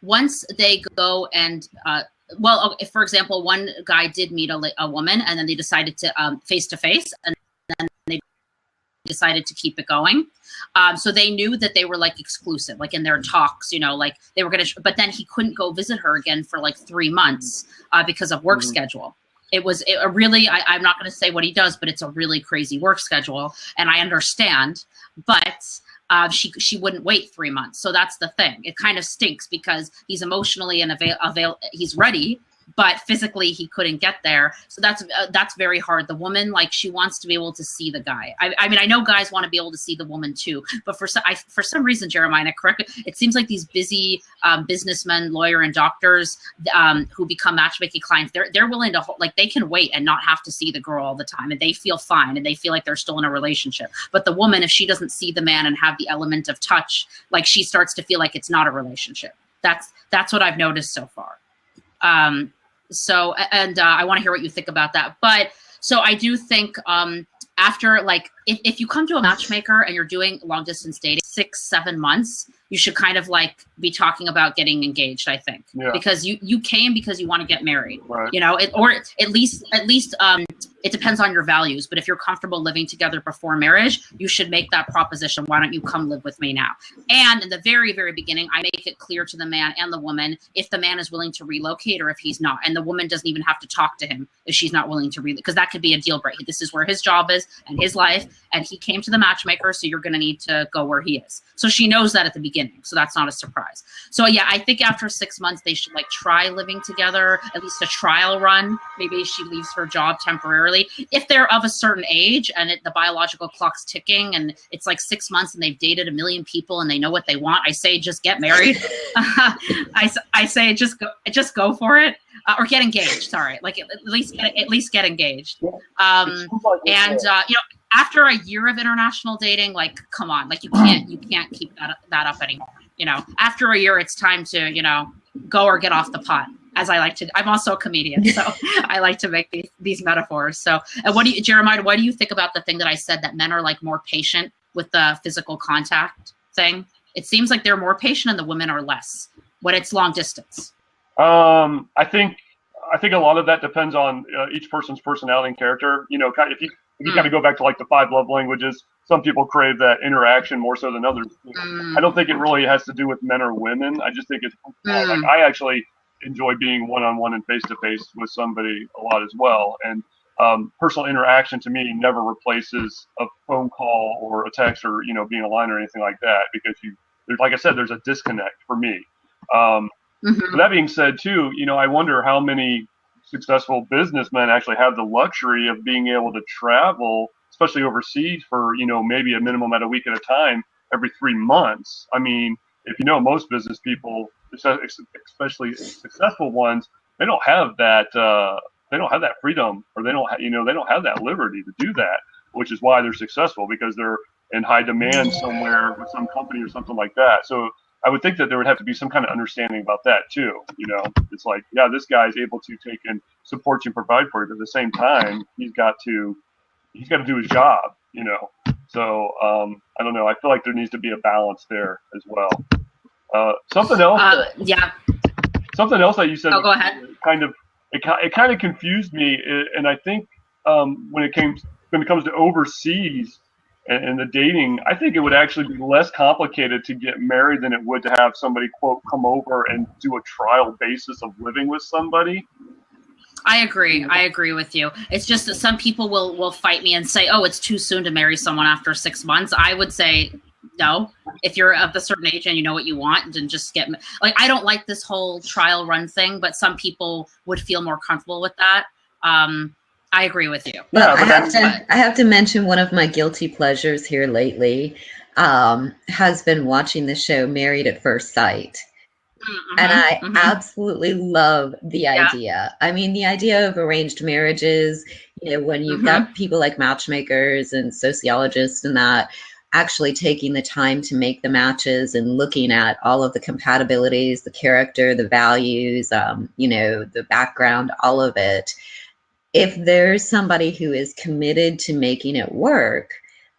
Speaker 2: once they go and, if, for example, one guy did meet a woman and then they decided to face-to-face, and then they decided to keep it going. So they knew that they were like exclusive, like in their talks, like they were going to, but then he couldn't go visit her again for like 3 months because of work schedule. It was a really, I'm not going to say what he does, but it's a really crazy work schedule. And I understand, but she wouldn't wait 3 months. So that's the thing. It kind of stinks because he's emotionally and he's ready, but physically he couldn't get there. So that's very hard. The woman, like, she wants to be able to see the guy. I mean, I know guys want to be able to see the woman too, but for some reason, Jeremiah, correct me, it seems like these busy businessmen, lawyer and doctors who become matchmaking clients, they're willing to they can wait and not have to see the girl all the time, and they feel fine and they feel like they're still in a relationship. But the woman, if she doesn't see the man and have the element of touch, like, she starts to feel like it's not a relationship. That's what I've noticed so far. So I want to hear what you think about that. But so I do think after, like, if you come to a matchmaker and you're doing long distance dating 6-7 months, you should kind of like be talking about getting engaged, I think, because you came because you want to get married, right. Or at least it depends on your values. But if you're comfortable living together before marriage, you should make that proposition. Why don't you come live with me now? And in the very, very beginning, I make it clear to the man and the woman if the man is willing to relocate or if he's not. And the woman doesn't even have to talk to him if she's not willing to relocate, because that could be a deal breaker. This is where his job is and his life, and he came to the matchmaker, so you're going to need to go where he is. So she knows that at the beginning, so that's not a surprise. So yeah, I think after 6 months, they should like try living together, at least a trial run. Maybe she leaves her job temporarily. If they're of a certain age and the biological clock's ticking and it's like 6 months and they've dated 1 million people and they know what they want, I say just get married. I say just go for it. Or get engaged. Sorry, like at least get engaged. After a year of international dating, like, come on, like you can't keep that up anymore. After a year, it's time to go or get off the pot. As I like to, I'm also a comedian, so I like to make these metaphors. So, and Jeremiah, what do you think about the thing that I said that men are like more patient with the physical contact thing? It seems like they're more patient and the women are less when it's long distance. I
Speaker 3: think a lot of that depends on each person's personality and character. if you kind of go back to like the 5 love languages, some people crave that interaction more so than others. I don't think it really has to do with men or women. I just think it's like I actually enjoy being one-on-one and face-to-face with somebody a lot as well. And personal interaction to me never replaces a phone call or a text or, you know, being a line or anything like that, because like I said, there's a disconnect for me. But that being said too, you know, I wonder how many successful businessmen actually have the luxury of being able to travel, especially overseas, for, you know, maybe a minimum at a week at a time every 3 months. I mean, if you know, most business people, especially successful ones, they don't have that freedom, or they don't have that liberty to do that, which is why they're successful, because they're in high demand somewhere with some company or something like that. So I would think that there would have to be some kind of understanding about that too. You know, it's like, yeah, this guy is able to take and support you and provide for you, but at the same time, he's got to do his job, you know. So I don't know. I feel like there needs to be a balance there as well. Something else. Something else that you said.
Speaker 2: Oh, go ahead.
Speaker 3: It kind of confused me, and I think when it comes to overseas and the dating, I think it would actually be less complicated to get married than it would to have somebody, quote, come over and do a trial basis of living with somebody.
Speaker 2: I agree with you. It's just that some people will fight me and say, oh, it's too soon to marry someone after 6 months. I would say, no, if you're of a certain age and you know what you want, then just get, like, I don't like this whole trial run thing, but some people would feel more comfortable with that. I agree with you.
Speaker 1: Well, I have to mention one of my guilty pleasures here lately has been watching the show Married at First Sight. And I absolutely love the idea. I mean, the idea of arranged marriages, you know, when you've got people like matchmakers and sociologists and that actually taking the time to make the matches and looking at all of the compatibilities, the character, the values, you know, the background, all of it. If there's somebody who is committed to making it work,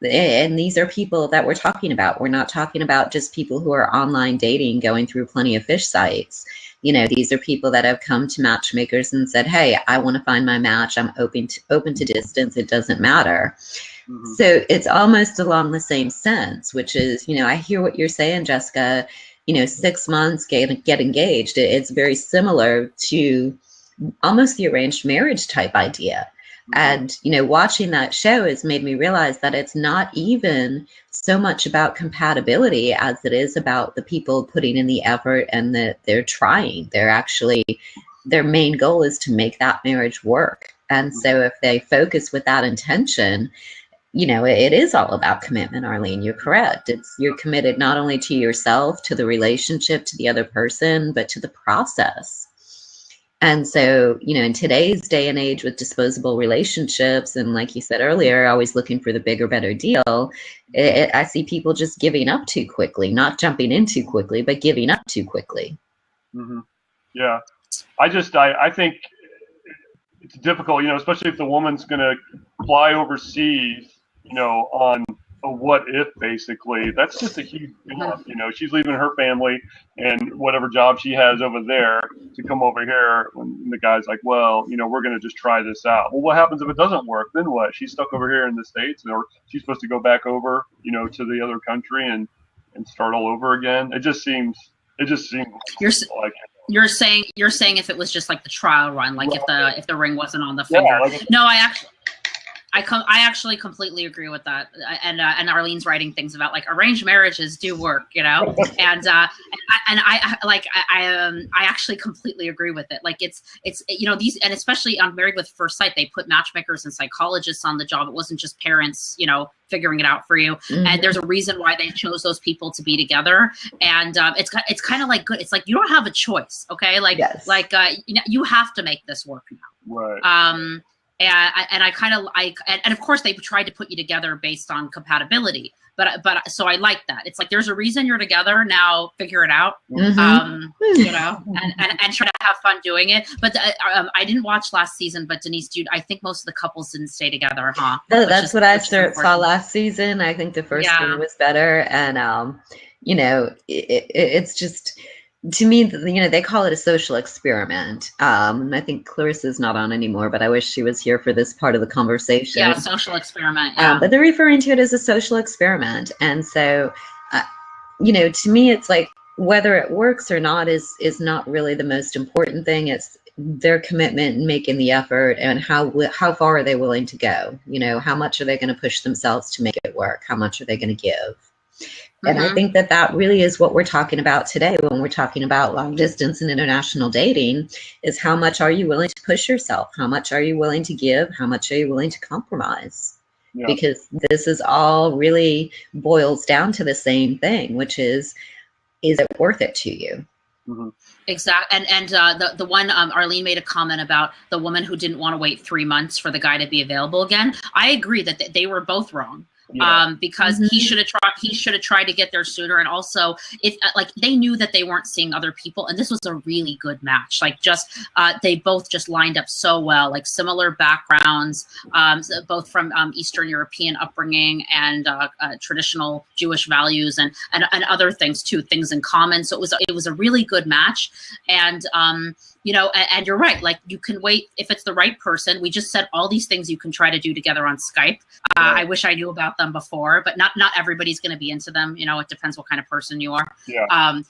Speaker 1: and these are people that we're talking about. We're not talking about just people who are online dating, going through plenty of fish sites. You know, these are people that have come to matchmakers and said, hey, I want to find my match. I'm open to distance. It doesn't matter. So it's almost along the same sense, which is, you know, I hear what you're saying, Jessica, you know, 6 months, get engaged. It's very similar to almost the arranged marriage type idea. And, you know, watching that show has made me realize that it's not even so much about compatibility as it is about the people putting in the effort and that they're trying. They're actually, their main goal is to make that marriage work. And so if they focus with that intention, you know, it is all about commitment, Arlene. You're correct. You're committed not only to yourself, to the relationship, to the other person, but to the process. And so, you know, in today's day and age with disposable relationships, and like you said earlier, always looking for the bigger, better deal, I see people just giving up too quickly, not jumping in too quickly, but giving up too quickly.
Speaker 3: Yeah. I think it's difficult, you know, especially if the woman's going to fly overseas, you know, on a what if, basically. That's just a huge deal. You know, she's leaving her family and whatever job she has over there to come over here, when the guy's like, well, you know, we're going to just try this out. Well, what happens if it doesn't work? Then what? She's stuck over here in the States, or she's supposed to go back over, you know, to the other country and start all over again. It just seems like,
Speaker 2: you're saying if it was just like the trial run, like if the ring wasn't on the finger. No, I actually completely agree with that, and Arlene's writing things about like arranged marriages do work, you know, and I actually completely agree with it. Like it's you know, these, and especially on Married with First Sight, they put matchmakers and psychologists on the job. It wasn't just parents, you know, figuring it out for you. And there's a reason why they chose those people to be together. And it's kind of like good. It's like you don't have a choice, okay? Like you know, you have to make this work now.
Speaker 3: Right.
Speaker 2: And of course they tried to put you together based on compatibility, but so I like that. It's like, there's a reason you're together, now figure it out. You know, and try to have fun doing it. But I didn't watch last season, but Denise, I think most of the couples didn't stay together, huh?
Speaker 1: That's what I saw last season. I think the first one was better. And you know, it's just, to me, they call it a social experiment. And I think Clarissa's not on anymore, but I wish she was here for this part of the conversation.
Speaker 2: Yeah, social experiment. Yeah.
Speaker 1: But they're referring to it as a social experiment. And so, to me, it's like whether it works or not is not really the most important thing. It's their commitment and making the effort, and how far are they willing to go? How much are they going to push themselves to make it work? How much are they going to give? And I think that really is what we're talking about today when we're talking about long distance and international dating, is how much are you willing to push yourself? How much are you willing to give? How much are you willing to compromise? Yeah. Because this is all really boils down to the same thing, which is it worth it to you?
Speaker 2: Mm-hmm. Exactly. And the one, Arlene made a comment about the woman who didn't want to wait 3 months for the guy to be available again. I agree that they were both wrong. Yeah. Because he should have tried to get there sooner. And also, if they knew that they weren't seeing other people, and this was a really good match. They both just lined up so well, similar backgrounds, both from Eastern European upbringing and traditional Jewish values and other things too, things in common. So it was a really good match. And and you're right. You can wait if it's the right person. We just said all these things you can try to do together on Skype. I wish I knew about them before, but not everybody's going to be into them. It depends what kind of person you are. Yeah. I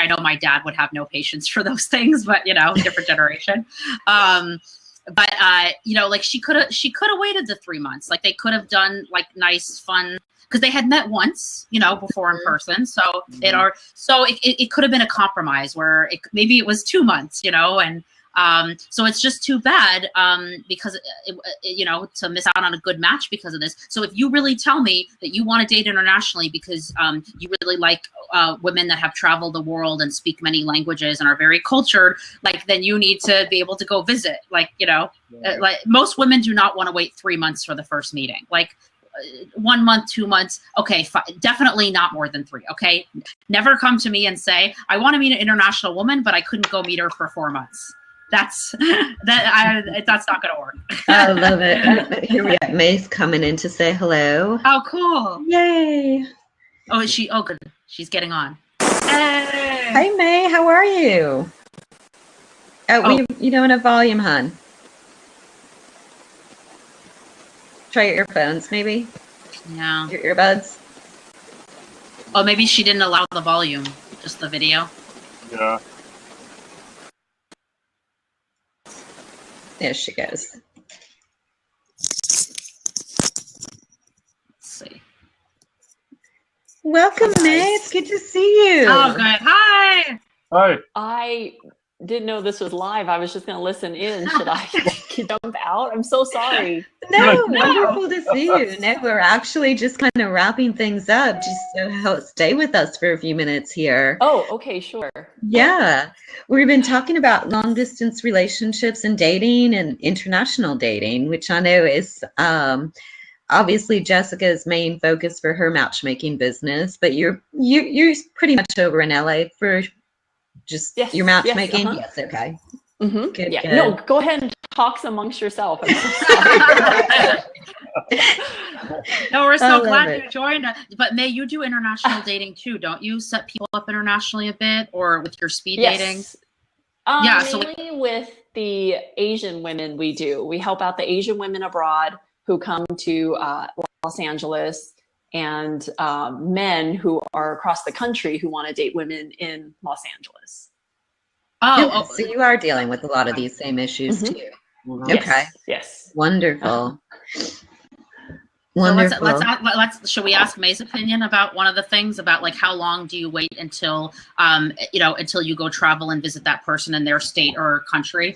Speaker 2: know my dad would have no patience for those things, but different generation. She could have waited the 3 months. They could have done nice, fun, because they had met once, before in person. So it could have been a compromise where maybe it was 2 months, and so it's just too bad because to miss out on a good match because of this. So if you really tell me that you want to date internationally because you really like women that have traveled the world and speak many languages and are very cultured, then you need to be able to go visit. Most women do not want to wait 3 months for the first meeting. 1 month, 2 months. Okay, definitely not more than 3. Okay. Never come to me and say, I want to meet an international woman, but I couldn't go meet her for 4 months. That's not going to work.
Speaker 1: I love it. Here we have May's coming in to say hello.
Speaker 2: Oh, cool.
Speaker 1: Yay.
Speaker 2: Oh, good. She's getting on. Hey.
Speaker 1: Hi, May. How are you? You don't have volume, hon. Try your earphones, maybe?
Speaker 2: Yeah.
Speaker 1: Your earbuds?
Speaker 2: Oh, maybe she didn't allow the volume, just the video.
Speaker 3: Yeah.
Speaker 1: There she goes.
Speaker 2: Let's see.
Speaker 1: Welcome, May. It's good to see you.
Speaker 2: Oh, good. Hi.
Speaker 3: Hi.
Speaker 4: I didn't know this was live. I was just going to listen in. Should I jump out? I'm so sorry.
Speaker 1: No, wonderful to see you. No, we're actually just kind of wrapping things up. Just so stay with us for a few minutes here.
Speaker 4: Oh, okay, sure.
Speaker 1: Yeah. We've been talking about long distance relationships and dating and international dating, which I know is obviously Jessica's main focus for her matchmaking business, but you're pretty much over in LA for just your matchmaking. Yes, okay.
Speaker 4: Mm-hmm.
Speaker 1: Good,
Speaker 4: yeah.
Speaker 1: good.
Speaker 4: No, go ahead and talk amongst yourself. I'm so sorry.
Speaker 2: No, we're so glad you joined us. But May, you do international dating too, don't you? Set people up internationally a bit, or with your speed dating?
Speaker 4: Mainly with the Asian women we do. We help out the Asian women abroad who come to Los Angeles, and men who are across the country who want to date women in Los Angeles.
Speaker 1: So you are dealing with a lot of these same issues too. Okay.
Speaker 4: Yes.
Speaker 1: Wonderful.
Speaker 2: Wonderful. So let's should we ask May's opinion about one of the things about how long do you wait until until you go travel and visit that person in their state or country,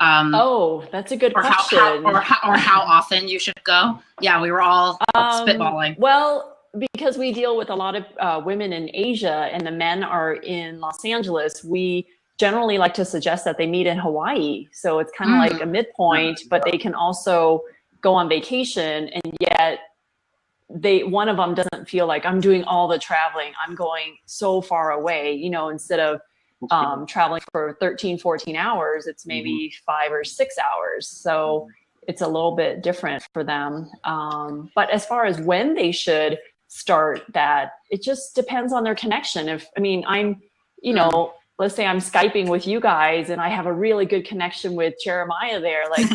Speaker 4: that's a good question.
Speaker 2: How often you should go. Yeah, we were all spitballing.
Speaker 4: Well, because we deal with a lot of women in Asia and the men are in Los Angeles, we generally like to suggest that they meet in Hawaii. So it's kind of like a midpoint, but they can also go on vacation, and yet one of them doesn't feel like I'm doing all the traveling. I'm going so far away, instead of traveling for 13, 14 hours, it's maybe 5 or 6 hours. So it's a little bit different for them. But as far as when they should start that, it just depends on their connection. you know, let's say I'm Skyping with you guys and I have a really good connection with Jeremiah there. Like,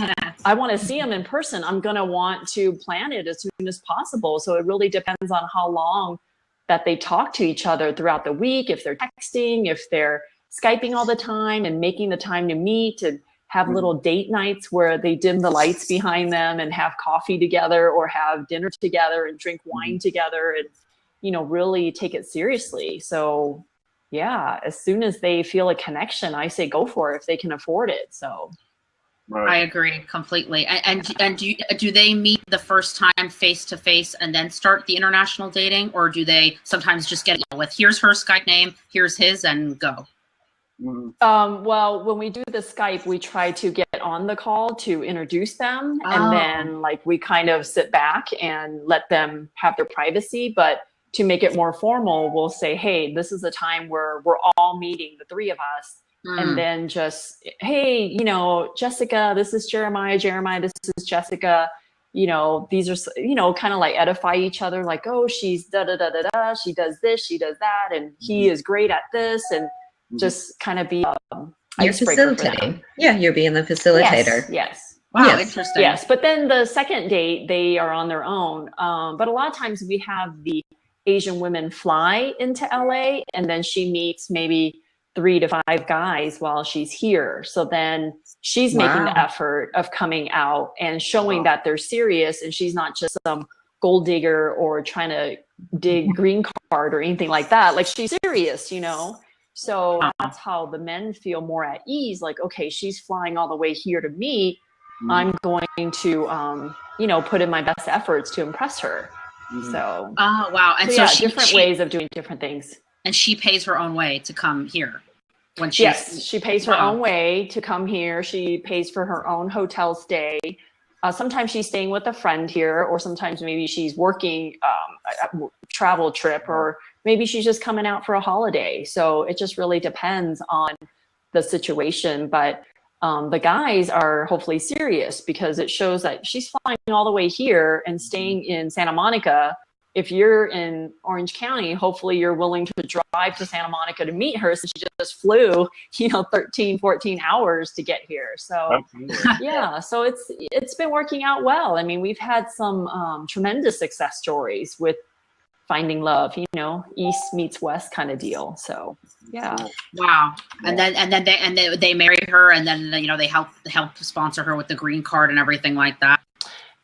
Speaker 4: I want to see him in person. I'm going to want to plan it as soon as possible. So it really depends on how long that they talk to each other throughout the week, if they're texting, if they're Skyping all the time and making the time to meet and have little date nights where they dim the lights behind them and have coffee together or have dinner together and drink wine together and, you know, really take it seriously. So yeah, as soon as they feel a connection, I say go for it if they can afford it. So
Speaker 2: I agree completely. And do they meet the first time face to face and then start the international dating, or do they sometimes just get with here's her Skype name, here's his, and go?
Speaker 4: Well, when we do the Skype, we try to get on the call to introduce them, and then like we kind of sit back and let them have their privacy. But to make it more formal, we'll say, hey, this is a time where we're all meeting, the three of us. And then just, hey, you know, Jessica, this is Jeremiah. Jeremiah, this is Jessica. You know, these are, you know, kind of like edify each other. Like, oh, she's da da da da da. She does this, she does that, and he is great at this, and just kind of be.
Speaker 1: You're facilitating. Yeah, you're being the facilitator.
Speaker 4: Yes.
Speaker 2: Wow,
Speaker 1: yes.
Speaker 2: Interesting.
Speaker 4: Yes, but then the second date, they are on their own. But a lot of times we have the Asian women fly into LA, and then she meets maybe 3 to 5 guys while she's here. So then she's making the effort of coming out and showing that they're serious, and she's not just some gold digger or trying to dig green card or anything like that. Like, she's serious, you know? So that's how the men feel more at ease. Like, okay, she's flying all the way here to meet. I'm going to, you know, put in my best efforts to impress her. So,
Speaker 2: oh, wow. And so
Speaker 4: yeah,
Speaker 2: she,
Speaker 4: different ways of doing different things.
Speaker 2: And she pays her own way to come here. When she's,
Speaker 4: yes, she pays her own way to come here. She pays for her own hotel stay. Sometimes she's staying with a friend here, or sometimes maybe she's working a travel trip, or maybe she's just coming out for a holiday. So it just really depends on the situation. But the guys are hopefully serious, because it shows that she's flying all the way here and staying in Santa Monica. If you're in Orange County, hopefully you're willing to drive to Santa Monica to meet her, since she just flew, you know, 13, 14 hours to get here. So yeah, so it's been working out well. I mean, we've had some tremendous success stories with finding love, you know, East meets West kind of deal. So yeah.
Speaker 2: Wow. And then they marry her, and then, you know, they help sponsor her with the green card and everything like that.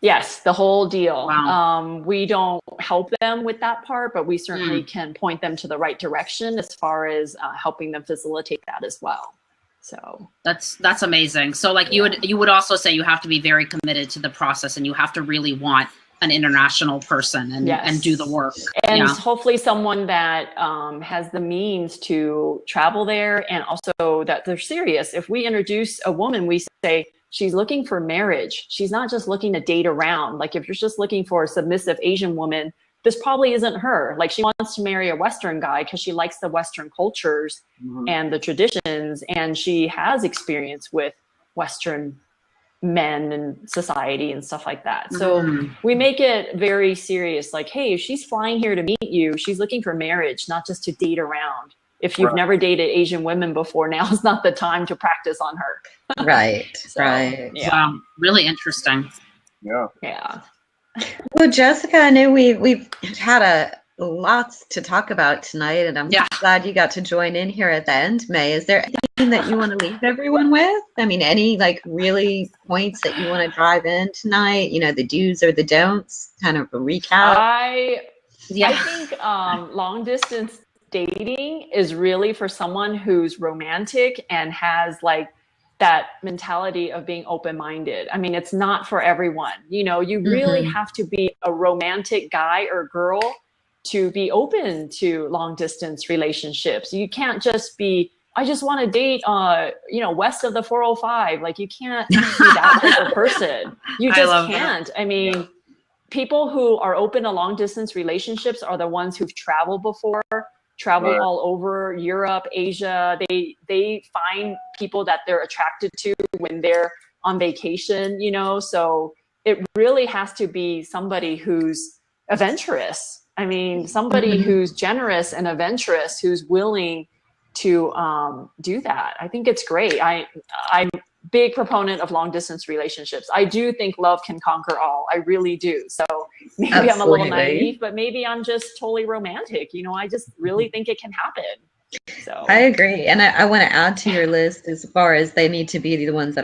Speaker 4: Yes, the whole deal.
Speaker 2: Wow.
Speaker 4: We don't help them with that part, but we certainly can point them to the right direction as far as helping them facilitate that as well. So
Speaker 2: that's amazing. So like you would also say you have to be very committed to the process, and you have to really want an international person and do the work.
Speaker 4: And hopefully someone that has the means to travel there, and also that they're serious. If we introduce a woman, we say, she's looking for marriage. She's not just looking to date around. Like, if you're just looking for a submissive Asian woman, this probably isn't her. Like, she wants to marry a Western guy because she likes the Western cultures and the traditions, and she has experience with Western men and society and stuff like that. So we make it very serious. Like, hey, if she's flying here to meet you, she's looking for marriage, not just to date around. If you've never dated Asian women before, now is not the time to practice on her.
Speaker 1: Right.
Speaker 4: So,
Speaker 1: right.
Speaker 4: Yeah.
Speaker 2: Wow. Really interesting.
Speaker 3: Yeah.
Speaker 4: Yeah.
Speaker 1: Well, Jessica, I know we've had lots to talk about tonight, and I'm glad you got to join in here at the end. May, is there anything that you want to leave everyone with? I mean, any like really points that you want to drive in tonight? You know, the do's or the don'ts, kind of a recap.
Speaker 4: I think long distance dating is really for someone who's romantic and has like that mentality of being open-minded. I mean, it's not for everyone. You know, you really have to be a romantic guy or girl to be open to long distance relationships. You can't just be, I just want to date, you know, west of the 405. Like, you can't be that type of person. You just can't. I mean, people who are open to long distance relationships are the ones who've traveled before, traveled all over Europe, Asia. They find people that they're attracted to when they're on vacation, you know? So it really has to be somebody who's adventurous. I mean, somebody who's generous and adventurous, who's willing to do that. I think it's great. I'm big proponent of long distance relationships. I do think love can conquer all. I really do. So maybe
Speaker 1: Absolutely.
Speaker 4: I'm a little naive, but maybe I'm just totally romantic. You know, I just really think it can happen. So
Speaker 1: I agree, and I want to add to your list as far as they need to be the ones that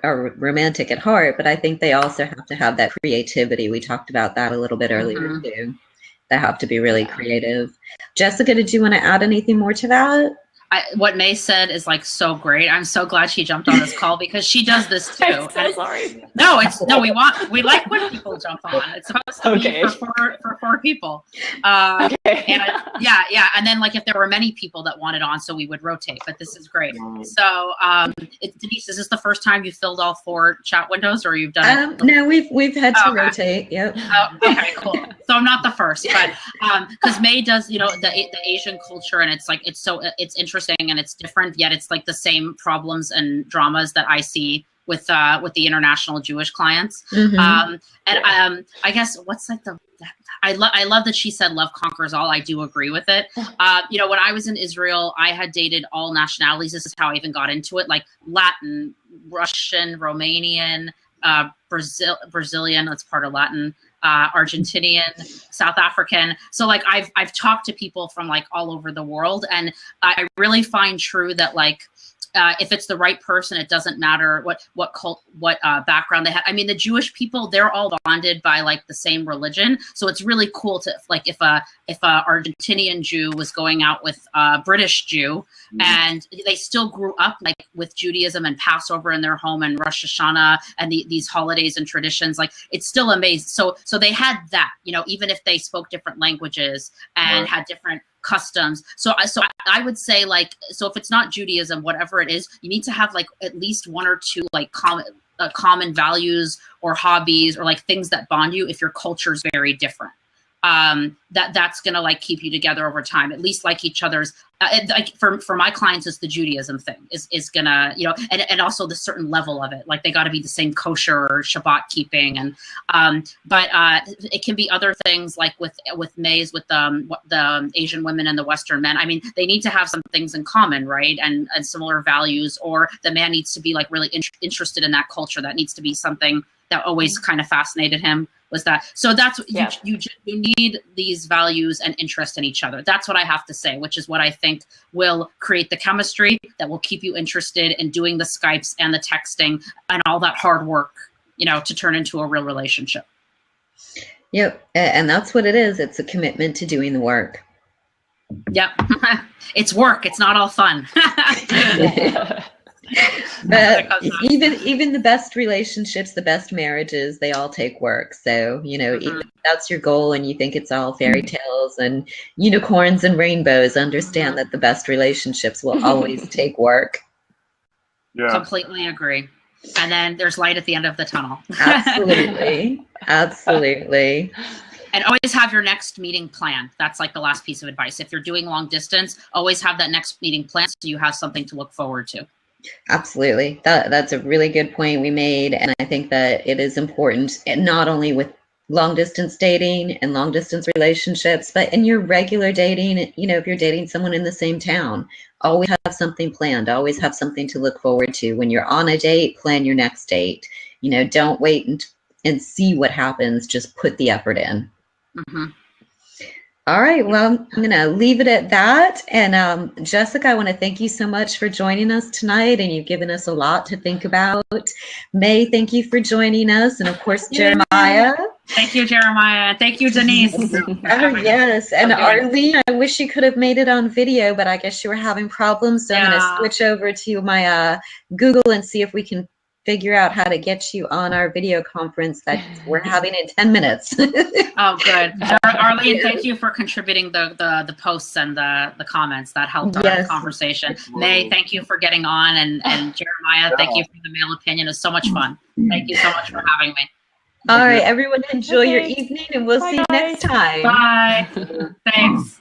Speaker 1: are romantic at heart, but I think they also have to have that creativity. We talked about that a little bit earlier too. They have to be really creative. Jessica, did you want to add anything more to that?
Speaker 2: What May said is like so great. I'm so glad she jumped on this call because she does this too.
Speaker 4: I'm so sorry.
Speaker 2: We like when people jump on. It's supposed to be for 4 people. And and then like if there were many people that wanted on, so we would rotate. But this is great. So Denise, is this the first time you filled all 4 chat windows, or you've done it?
Speaker 1: No, we've had to rotate. Yep.
Speaker 2: Okay, cool. So I'm not the first, but because May does, the Asian culture, and it's like it's interesting and it's different, yet it's like the same problems and dramas that I see with the international Jewish clients. I guess what's like I love that she said love conquers all. I do agree with it. When I was in Israel, I had dated all nationalities. This is how I even got into it, like Latin, Russian, Romanian, Brazilian, that's part of Latin, Argentinian, South African. So like I've talked to people from like all over the world, and I really find true that like if it's the right person, it doesn't matter what background they have. I mean, the Jewish people, they're all bonded by like the same religion, so it's really cool to like if a Argentinian Jew was going out with a British Jew, and they still grew up like with Judaism and Passover in their home and Rosh Hashanah and these holidays and traditions, like it's still amazing. So they had that, even if they spoke different languages and had different customs. So I would say like, so if it's not Judaism, whatever it is, you need to have like at least 1 or 2 like common values or hobbies or like things that bond you if your culture is very different. That's gonna like keep you together over time, at least like each other's. Like for my clients, it's the Judaism thing is gonna, and also the certain level of it, like they got to be the same kosher or Shabbat keeping, and but it can be other things like with Mays, with the Asian women and the Western men. I mean, they need to have some things in common, right, and similar values, or the man needs to be like really interested in that culture. That needs to be something that always kind of fascinated him. Was that so? That's you need these values and interest in each other. That's what I have to say, which is what I think will create the chemistry that will keep you interested in doing the Skypes and the texting and all that hard work, to turn into a real relationship.
Speaker 1: Yep, and that's what it is. It's a commitment to doing the work.
Speaker 2: Yep, it's work. It's not all fun.
Speaker 1: But even the best relationships, the best marriages, they all take work. So, even if that's your goal and you think it's all fairy tales and unicorns and rainbows, understand that the best relationships will always take work.
Speaker 3: Yeah.
Speaker 2: Completely agree. And then there's light at the end of the tunnel.
Speaker 1: Absolutely. Absolutely.
Speaker 2: And always have your next meeting planned. That's like the last piece of advice. If you're doing long distance, always have that next meeting planned so you have something to look forward to.
Speaker 1: Absolutely. That's a really good point we made. And I think that it is important, and not only with long distance dating and long distance relationships, but in your regular dating, if you're dating someone in the same town, always have something planned, always have something to look forward to. When you're on a date, plan your next date. Don't wait and see what happens. Just put the effort in. All right, well, I'm going to leave it at that. And Jessica, I want to thank you so much for joining us tonight, and you've given us a lot to think about. May, thank you for joining us. And of course, Jeremiah.
Speaker 2: Thank you, Jeremiah. Thank you, Denise.
Speaker 1: Yes, and Arlene, I wish you could have made it on video, but I guess you were having problems. So I'm going to switch over to my Google and see if we can figure out how to get you on our video conference that we're having in 10 minutes.
Speaker 2: Oh, good. Arlene, thank you for contributing the posts and the comments. That helped our conversation. May, thank you for getting on. And Jeremiah, thank you for the male opinion. It was so much fun. Thank you so much for having me.
Speaker 1: All right, everyone, enjoy your evening, and we'll see you next time.
Speaker 2: Bye. Thanks.